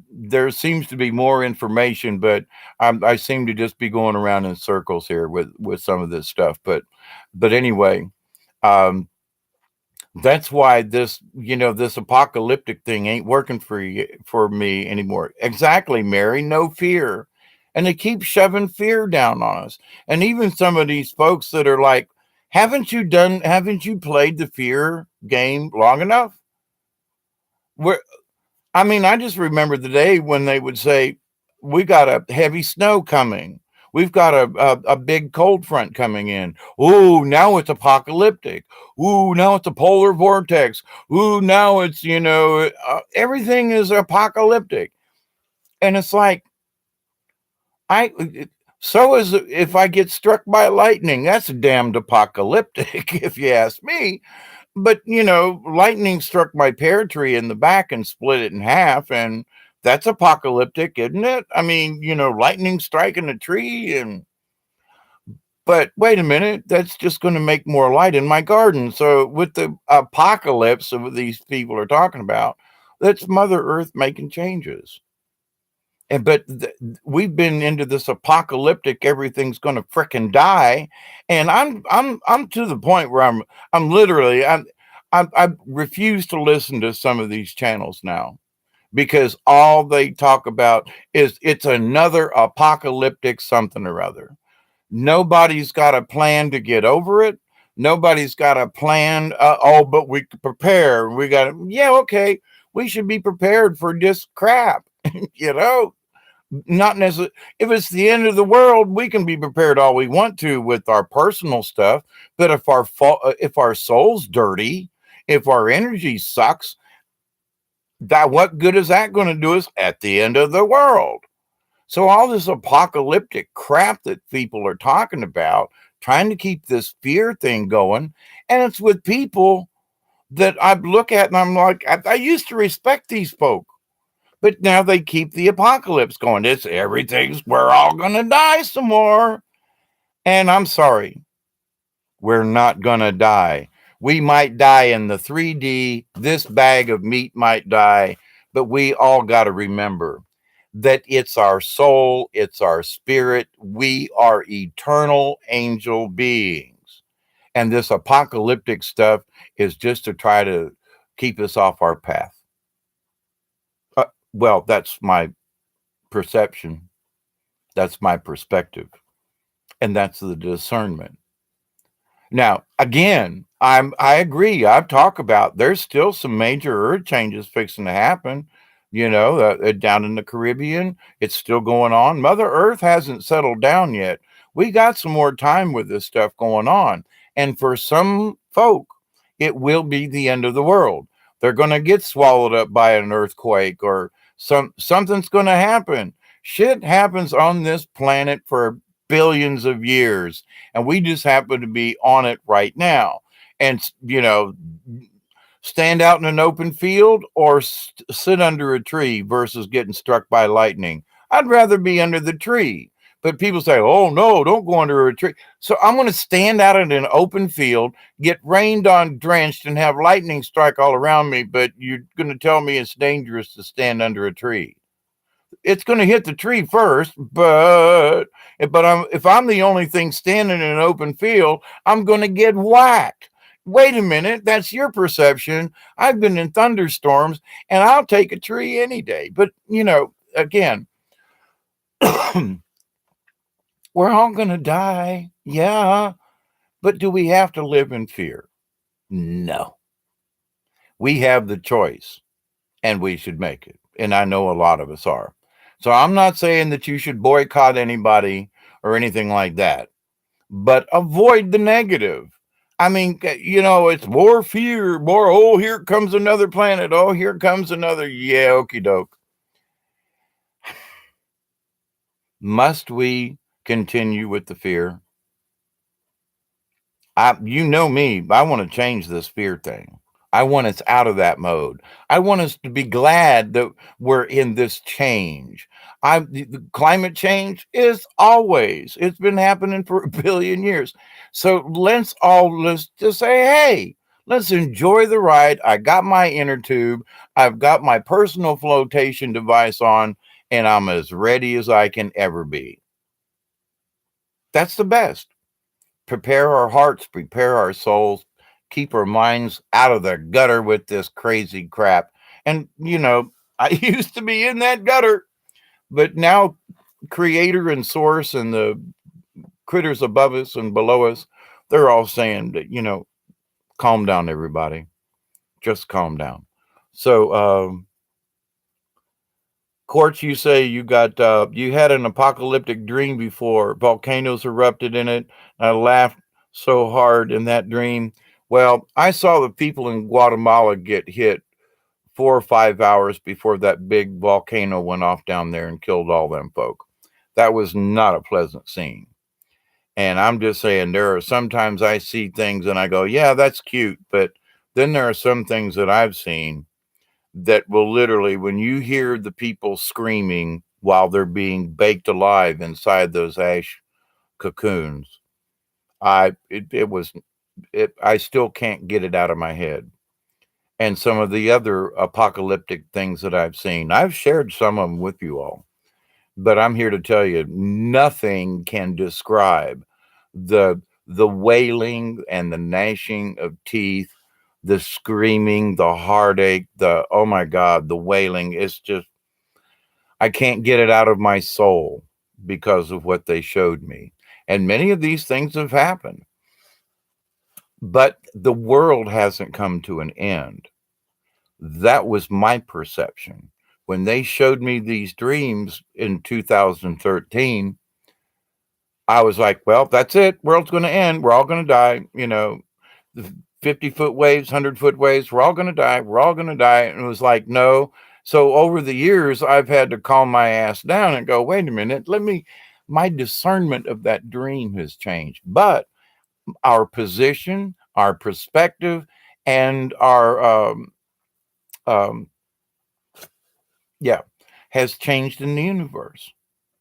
there seems to be more information, but I seem to just be going around in circles here with some of this stuff. But anyway, um, that's why this apocalyptic thing ain't working for me anymore. Exactly, Mary. No fear, and they keep shoving fear down on us. And even some of these folks that are like, Haven't you played the fear game long enough? Where I mean, I just remember the day when they would say, "We got a heavy snow coming. We've got a big cold front coming in. Ooh, now it's apocalyptic. Ooh, now it's a polar vortex. Ooh, now it's everything is apocalyptic." And it's like I. So is if I get struck by lightning. That's damned apocalyptic, if you ask me. But, lightning struck my pear tree in the back and split it in half, and that's apocalyptic, isn't it? I mean, lightning striking a tree but wait a minute, that's just going to make more light in my garden. So with the apocalypse of what these people are talking about, that's Mother Earth making changes. But we've been into this apocalyptic, everything's going to frickin' die, and I'm to the point where I'm literally I refuse to listen to some of these channels now because all they talk about is it's another apocalyptic something or other. Nobody's got a plan to get over it. Nobody's got a plan. But we could prepare. We got yeah, okay. We should be prepared for this crap, you know not necessarily. If it's the end of the world, we can be prepared all we want to with our personal stuff. But if our soul's dirty, if our energy sucks, that what good is that going to do us at the end of the world? So all this apocalyptic crap that people are talking about, trying to keep this fear thing going, and it's with people that I look at and I'm like, I used to respect these folk. But now they keep the apocalypse going. We're all going to die some more. And I'm sorry, we're not going to die. We might die in the 3D. This bag of meat might die. But we all got to remember that it's our soul, it's our spirit. We are eternal angel beings. And this apocalyptic stuff is just to try to keep us off our path. Well, that's my perception. That's my perspective. And that's the discernment. Now, again, I agree. I've talked about there's still some major earth changes fixing to happen. Down in the Caribbean, it's still going on. Mother Earth hasn't settled down yet. We got some more time with this stuff going on. And for some folk, it will be the end of the world. They're going to get swallowed up by an earthquake or something's going to happen. Shit happens on this planet for billions of years, and we just happen to be on it right now. And stand out in an open field or sit under a tree versus getting struck by lightning. I'd rather be under the tree. But people say, "Oh no, don't go under a tree." So I'm going to stand out in an open field, get rained on, drenched, and have lightning strike all around me. But you're going to tell me it's dangerous to stand under a tree? It's going to hit the tree first, but if I'm the only thing standing in an open field, I'm going to get whacked. Wait a minute, that's your perception. I've been in thunderstorms, and I'll take a tree any day. But again, we're all going to die, yeah. But do we have to live in fear? No. We have the choice, and we should make it. And I know a lot of us are. So I'm not saying that you should boycott anybody or anything like that, but avoid the negative. I mean, it's more fear, more, oh, here comes another planet. Oh, here comes another. Yeah, okie doke. Must we continue with the fear? You know me, I want to change this fear thing. I want us out of that mode. I want us to be glad that we're in this change. The climate change is always, it's been happening for a billion years. So let's just say, hey, let's enjoy the ride. I got my inner tube, I've got my personal flotation device on, and I'm as ready as I can ever be. That's the best. Prepare our hearts, prepare our souls, keep our minds out of the gutter with this crazy crap. And, I used to be in that gutter, but now Creator and Source and the critters above us and below us, they're all saying that, calm down, everybody. Just calm down. So, Quartz, you say you had an apocalyptic dream before. Volcanoes erupted in it. I laughed so hard in that dream. Well, I saw the people in Guatemala get hit 4 or 5 hours before that big volcano went off down there and killed all them folk. That was not a pleasant scene. And I'm just saying, there are sometimes I see things and I go, yeah, that's cute. But then there are some things that I've seen that will literally, when you hear the people screaming while they're being baked alive inside those ash cocoons, it was it I still can't get it out of my head. And some of the other apocalyptic things that I've seen, I've shared some of them with you all, but I'm here to tell you, nothing can describe the wailing and the gnashing of teeth, the screaming, the heartache, the oh my God, the wailing. It's just, I can't get it out of my soul because of what they showed me. And many of these things have happened, but the world hasn't come to an end. That was my perception. When they showed me these dreams in 2013, I was like, well, that's it. World's going to end. We're all going to die. The 50-foot waves, 100-foot waves, we're all going to die. We're all going to die. And it was like, no. So over the years, I've had to calm my ass down and go, wait a minute, my discernment of that dream has changed. But our position, our perspective, and our, um, yeah, has changed in the universe.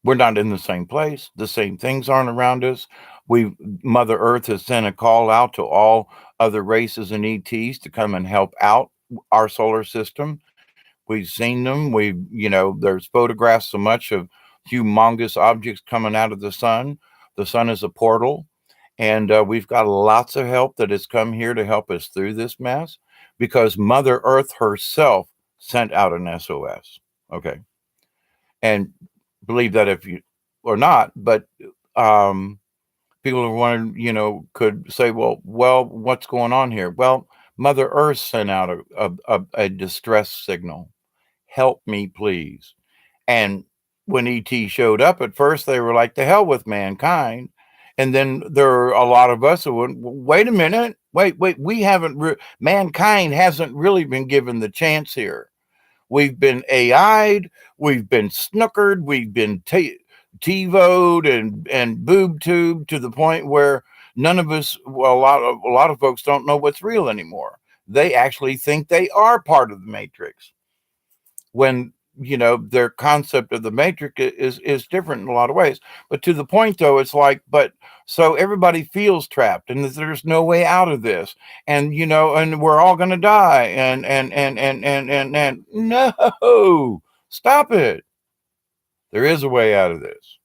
We're not in the same place. The same things aren't around us. Mother Earth has sent a call out to all other races and ETs to come and help out our solar system. We've seen them. There's photographs so much of humongous objects coming out of the sun. The sun is a portal, and we've got lots of help that has come here to help us through this mess because Mother Earth herself sent out an SOS. Okay, and believe that if you or not, but um, people are wondering, could say, well, what's going on here? Well, Mother Earth sent out a distress signal. Help me, please. And when ET showed up at first, they were like, the hell with mankind. And then there are a lot of us who went, wait a minute, wait, we haven't, mankind hasn't really been given the chance here. We've been AI'd, we've been snookered, we've been TiVo'd and boob tubed to the point where none of us, well, a lot of folks don't know what's real anymore. They actually think they are part of the matrix when their concept of the matrix is different in a lot of ways. But to the point though, it's like, but so everybody feels trapped and there's no way out of this, and we're all going to die, and no, stop it. There is a way out of this.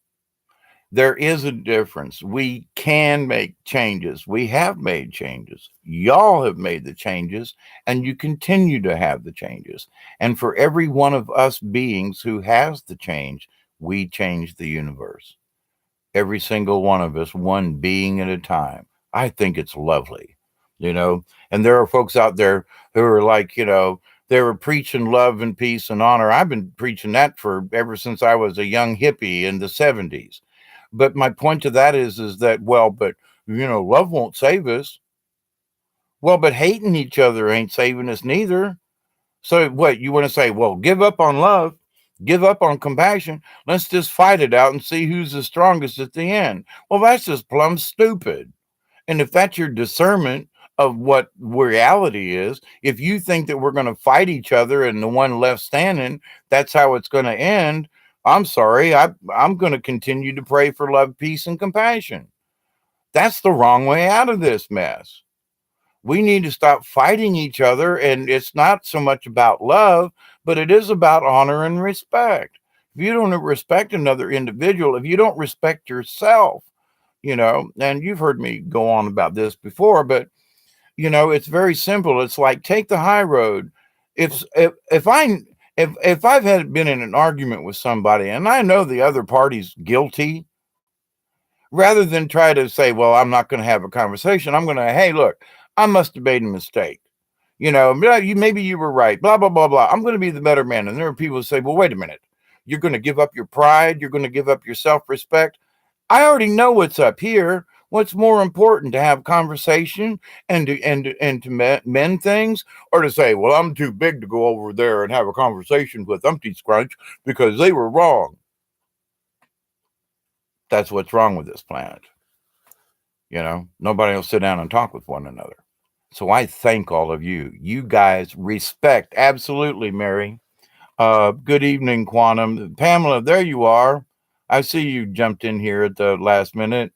There is a difference. We can make changes. We have made changes. Y'all have made the changes, and you continue to have the changes. And for every one of us beings who has the change, we change the universe. Every single one of us, one being at a time. I think it's lovely. And there are folks out there who are like, they were preaching love and peace and honor. I've been preaching that for ever since I was a young hippie in the 70s. But my point to that is that, well, but love won't save us. Well, but hating each other ain't saving us neither. So what you want to say? Well, give up on love. Give up on compassion. Let's just fight it out and see who's the strongest at the end. Well, that's just plumb stupid. And if that's your discernment of what reality is, if you think that we're going to fight each other and the one left standing, that's how it's going to end, I'm sorry. I'm going to continue to pray for love, peace, and compassion. That's the wrong way out of this mess. We need to stop fighting each other. And it's not so much about love, but it is about honor and respect. If you don't respect another individual, if you don't respect yourself, and you've heard me go on about this before, but it's very simple. It's like take the high road. If I've had been in an argument with somebody and I know the other party's guilty, rather than try to say, well, I'm not going to have a conversation, I'm going to, hey, look, I must have made a mistake. Maybe you were right, blah, blah, blah, blah. I'm going to be the better man. And there are people who say, well, wait a minute. You're going to give up your pride. You're going to give up your self-respect. I already know what's up here. What's more important, to have conversation and to mend things, or to say, well, I'm too big to go over there and have a conversation with Umpty Scrunch because they were wrong. That's what's wrong with this planet. Nobody will sit down and talk with one another. So I thank all of you. You guys respect. Absolutely, Mary. Good evening, Quantum. Pamela, there you are. I see you jumped in here at the last minute.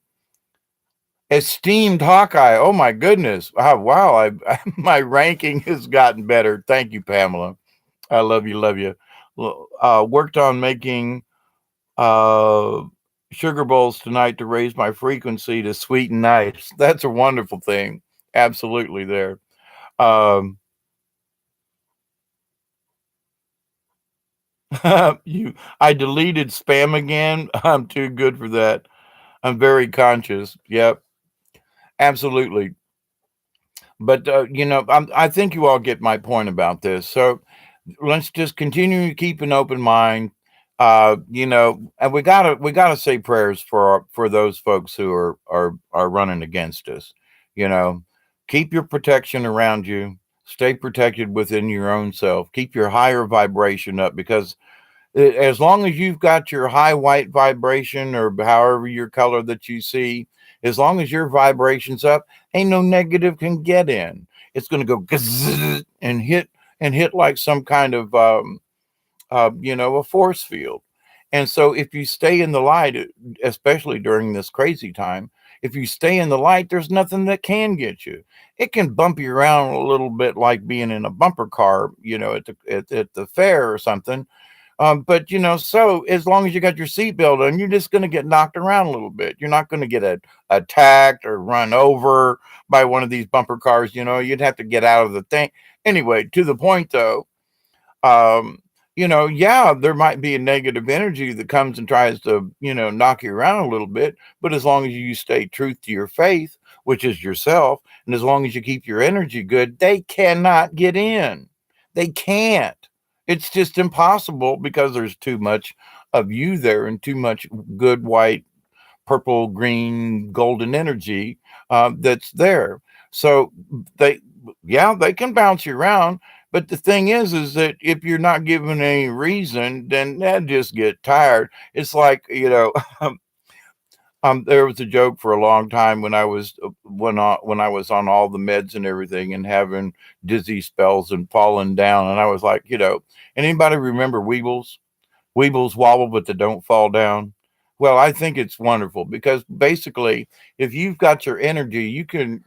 Esteemed Hawkeye. Oh my goodness. Oh, wow. My ranking has gotten better. Thank you, Pamela. I love you. Love you. Worked on making uh, sugar bowls tonight to raise my frequency to sweet and nice. That's a wonderful thing. Absolutely there. Um, I deleted spam again. I'm too good for that. I'm very conscious. Yep, absolutely. But I think you all get my point about this. So let's just continue to keep an open mind. And we gotta say prayers for those folks who are running against us. You know, keep your protection around you. Stay protected within your own self. Keep your higher vibration up, because as long as you've got your high white vibration, or however your color that you see, as long as your vibration's up, ain't no negative can get in. It's going to go and hit like some kind of a force field. And so if you stay in the light, especially during this crazy time, if you stay in the light, there's nothing that can get you. It can bump you around a little bit, like being in a bumper car, at the fair or something. But so as long as you got your seatbelt on, you're just going to get knocked around a little bit. You're not going to get attacked or run over by one of these bumper cars. You'd have to get out of the thing. Anyway, to the point though, um, yeah, there might be a negative energy that comes and tries to, knock you around a little bit. But as long as you stay truth to your faith, which is yourself, and as long as you keep your energy good, they cannot get in. They can't. It's just impossible, because there's too much of you there and too much good white, purple, green, golden energy that's there. So they, yeah, they can bounce you around. But the thing is that if you're not given any reason, then that just get tired. It's like, there was a joke for a long time when I was on all the meds and everything and having dizzy spells and falling down, and I was like, anybody remember Weebles? Weebles wobble, but they don't fall down. Well, I think it's wonderful, because basically, if you've got your energy, you can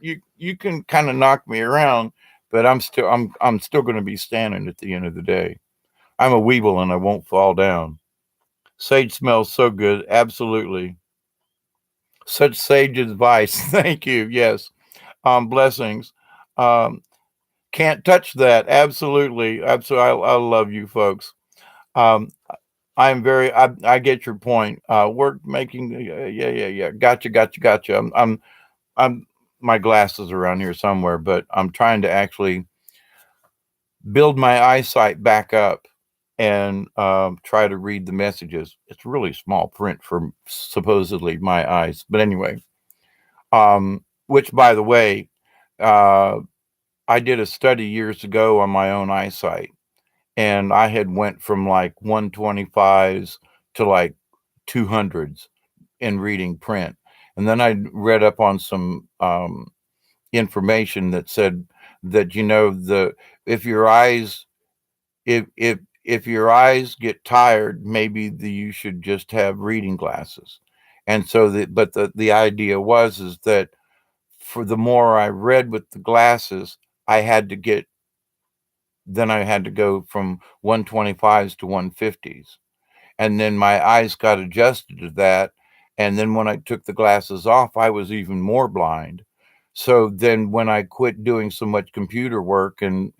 kind of knock me around, but I'm still going to be standing at the end of the day. I'm a Weeble and I won't fall down. Sage smells so good. Absolutely. Such sage advice. Thank you. Yes. Blessings. Um, can't touch that. Absolutely. Absolutely. I love you folks. Um, I get your point. Work making. Yeah, yeah, yeah. Gotcha, gotcha, gotcha. I'm, my glasses around here somewhere, but I'm trying to actually build my eyesight back up and try to read the messages. It's really small print for supposedly my eyes, but anyway. Which, by the way, uh, I did a study years ago on my own eyesight, and I had went from like 125s to like 200s in reading print. And then I read up on some information that said that, the if your eyes if your eyes get tired, maybe you should just have reading glasses. And so the idea is that for the more I read with the glasses, I had to get then I had to go from 125s to 150s. And then my eyes got adjusted to that. And then when I took the glasses off, I was even more blind. So then when I quit doing so much computer work and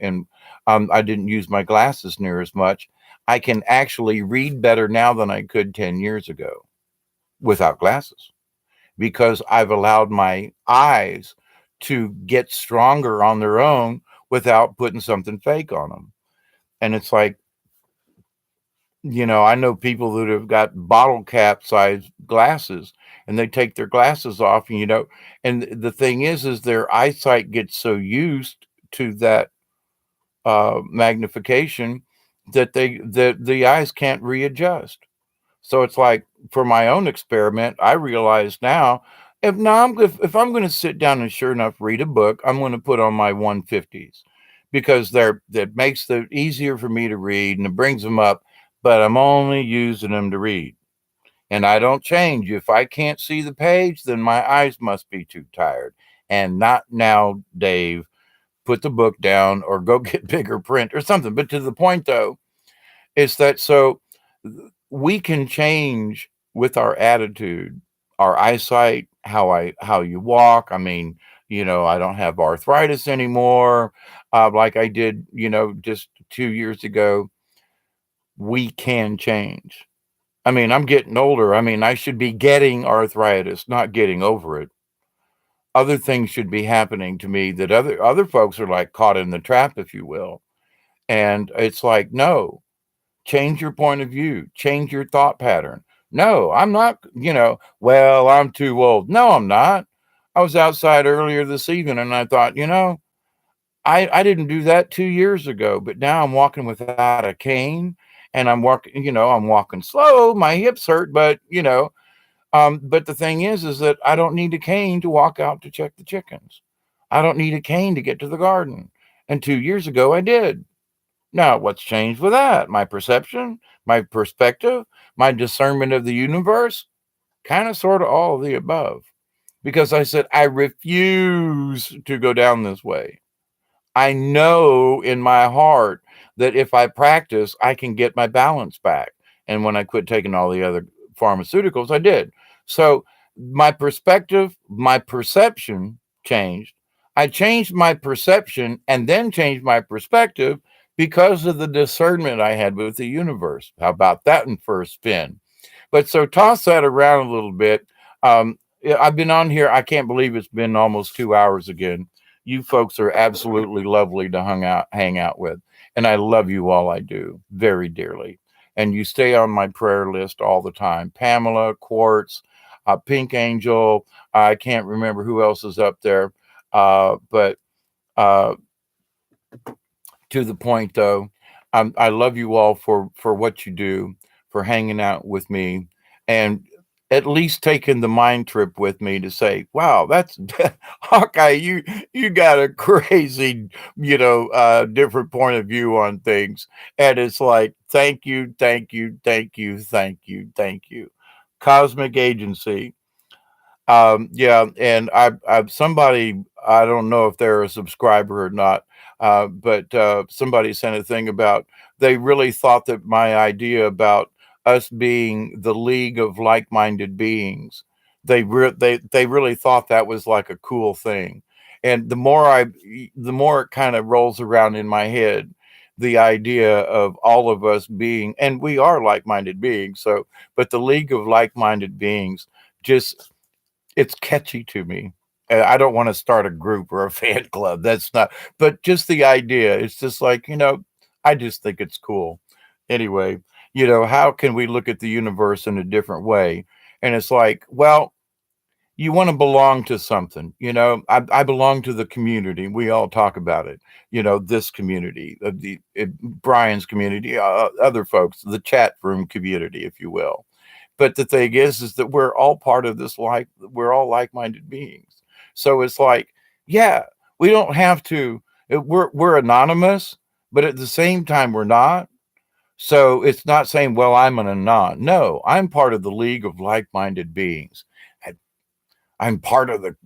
I didn't use my glasses near as much, I can actually read better now than I could 10 years ago without glasses, because I've allowed my eyes to get stronger on their own without putting something fake on them. And it's like, I know people that have got bottle cap size glasses, and they take their glasses off, and the thing is their eyesight gets so used to that magnification that the eyes can't readjust. So it's like, for my own experiment, I realize now, if I'm going to sit down and sure enough read a book, I'm going to put on my 150s, because that makes it easier for me to read and it brings them up, but I'm only using them to read. And I don't change. If I can't see the page, then my eyes must be too tired. And not now, Dave, put the book down or go get bigger print or something. But to the point, though, is that so we can change with our attitude, our eyesight, how you walk. I mean, I don't have arthritis anymore, like I did, just 2 years ago. We can change. I mean, I'm getting older. I mean, I should be getting arthritis, not getting over it. Other things should be happening to me that other folks are like caught in the trap, if you will. And it's like, no, change your point of view, change your thought pattern. No, I'm not, well, I'm too old. No, I'm not. I was outside earlier this evening and I thought, I didn't do that 2 years ago, but now I'm walking without a cane, and I'm walking slow. My hips hurt, but the thing is that I don't need a cane to walk out to check the chickens. I don't need a cane to get to the garden. And 2 years ago I did. Now, what's changed with that? My perception, my perspective, my discernment of the universe, kind of sort of all of the above. Because I said, I refuse to go down this way. I know in my heart that if I practice, I can get my balance back. And when I quit taking all the other pharmaceuticals, I did. So my perspective, my perception changed. I changed my perception and then changed my perspective because of the discernment I had with the universe. How about that in first spin? But so toss that around a little bit. Yeah, I've been on here. I can't believe it's been almost 2 hours again. You folks are absolutely lovely to hang out with. And I love you all. I do very dearly. And you stay on my prayer list all the time. Pamela, Quartz, Pink Angel. I can't remember who else is up there. But uh, to the point, though, I love you all for what you do, for hanging out with me, and at least taking the mind trip with me to say, "Wow, that's Hawkeye. You got a crazy, different point of view on things." And it's like, thank you, thank you, thank you, thank you, thank you, Cosmic Agency. Yeah, and I somebody, I don't know if they're a subscriber or not, but somebody sent a thing about they really thought that my idea about us being the league of like-minded beings, they really thought that was like a cool thing. And the more it kind of rolls around in my head, the idea of all of us being, and we are like-minded beings, so, but the league of like-minded beings, just, it's catchy to me. I don't want to start a group or a fan club. That's not, but just the idea. It's just like, I just think it's cool. Anyway, how can we look at the universe in a different way? And it's like, well, you want to belong to something. I belong to the community. We all talk about it. This community, Brian's community, other folks, the chat room community, if you will. But the thing is that we're all part of this. We're all like-minded beings. So it's like, yeah, we don't have to. We're anonymous, but at the same time, we're not. So it's not saying, well, I'm an anon. No, I'm part of the league of like-minded beings. I'm part of the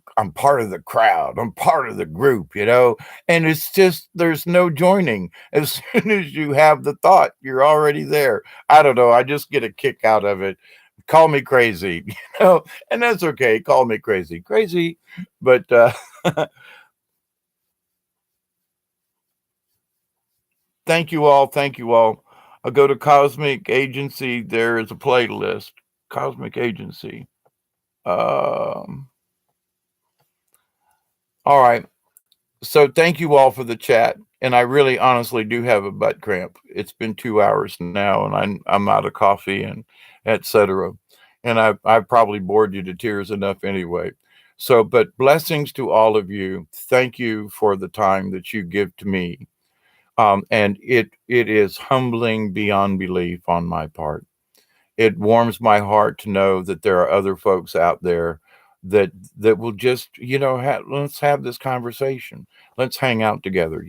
crowd. I'm part of the group. And it's just there's no joining. As soon as you have the thought, you're already there. I don't know. I just get a kick out of it. Call me crazy, and that's okay. Call me crazy, crazy. But thank you all. Thank you all. I'll go to Cosmic Agency. There is a playlist. Cosmic Agency. Um, all right. So thank you all for the chat. And I really honestly do have a butt cramp. It's been 2 hours now and I'm out of coffee and etc. And I've probably bored you to tears enough anyway. So, but blessings to all of you. Thank you for the time that you give to me. And it is humbling beyond belief on my part. It warms my heart to know that there are other folks out there that will just let's have this conversation, let's hang out together.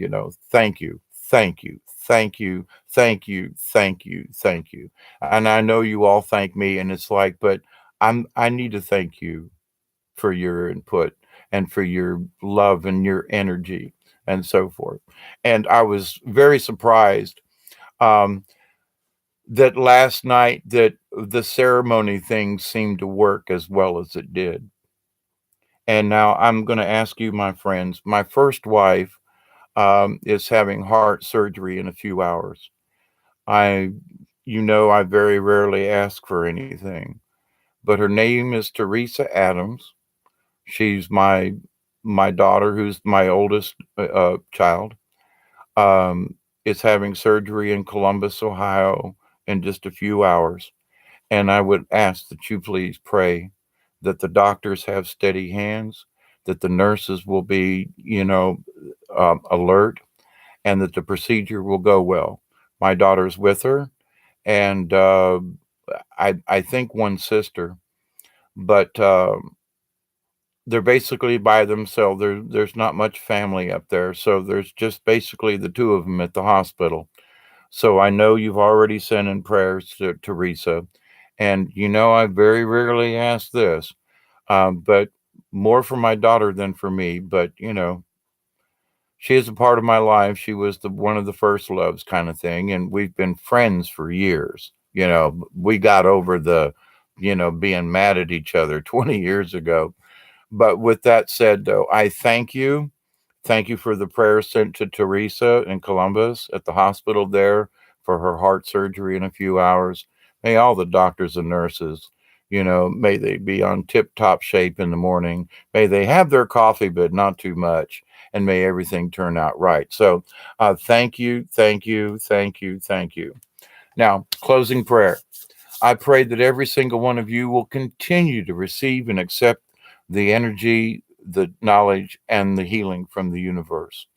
Thank you, thank you, thank you, thank you, thank you, thank you. And I know you all thank me, and it's like, but I need to thank you for your input and for your love and your energy and so forth. And I was very surprised um that last night that the ceremony thing seemed to work as well as it did. And now I'm going to ask you, my friends. My first wife is having heart surgery in a few hours. I, I very rarely ask for anything, but her name is Teresa Adams. She's my daughter, who's my oldest child. Is having surgery in Columbus, Ohio, in just a few hours. And I would ask that you please pray that the doctors have steady hands, that the nurses will be, alert, and that the procedure will go well. My daughter's with her, and I think one sister, but they're basically by themselves. There's not much family up there, so there's just basically the two of them at the hospital. So I know you've already sent in prayers to Teresa. And I very rarely ask this, but more for my daughter than for me. But, she is a part of my life. She was the one of the first loves kind of thing. And we've been friends for years. We got over the, being mad at each other 20 years ago. But with that said, though, I thank you. Thank you for the prayers sent to Teresa in Columbus at the hospital there for her heart surgery in a few hours. May all the doctors and nurses, may they be on tip top shape in the morning. May they have their coffee, but not too much. And may everything turn out right. So thank you, thank you, thank you, thank you. Now, closing prayer. I pray that every single one of you will continue to receive and accept the energy, the knowledge, and the healing from the universe.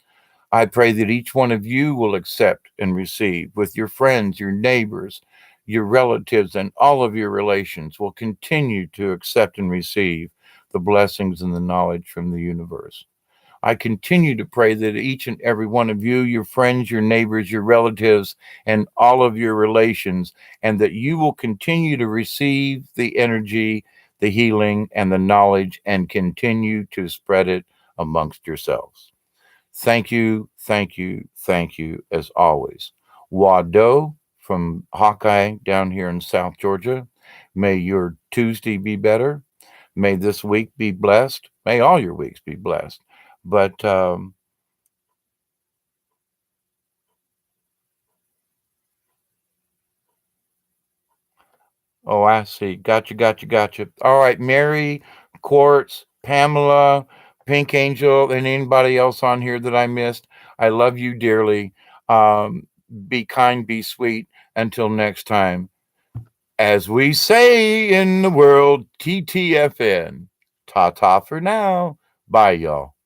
I pray that each one of you will accept and receive with your friends, your neighbors, your relatives, and all of your relations will continue to accept and receive the blessings and the knowledge from the universe. I continue to pray that each and every one of you, your friends, your neighbors, your relatives, and all of your relations, and that you will continue to receive the energy, the healing, and the knowledge, and continue to spread it amongst yourselves. Thank you, thank you, thank you, as always. Wado from Hawkeye down here in South Georgia. May your Tuesday be better. May this week be blessed. May all your weeks be blessed. But oh, I see. Gotcha, gotcha, gotcha. All right, Mary, Quartz, Pamela, Pink Angel, and anybody else on here that I missed. I love you dearly. Be kind, be sweet. Until next time, as we say in the world, TTFN. Ta ta for now. Bye, y'all.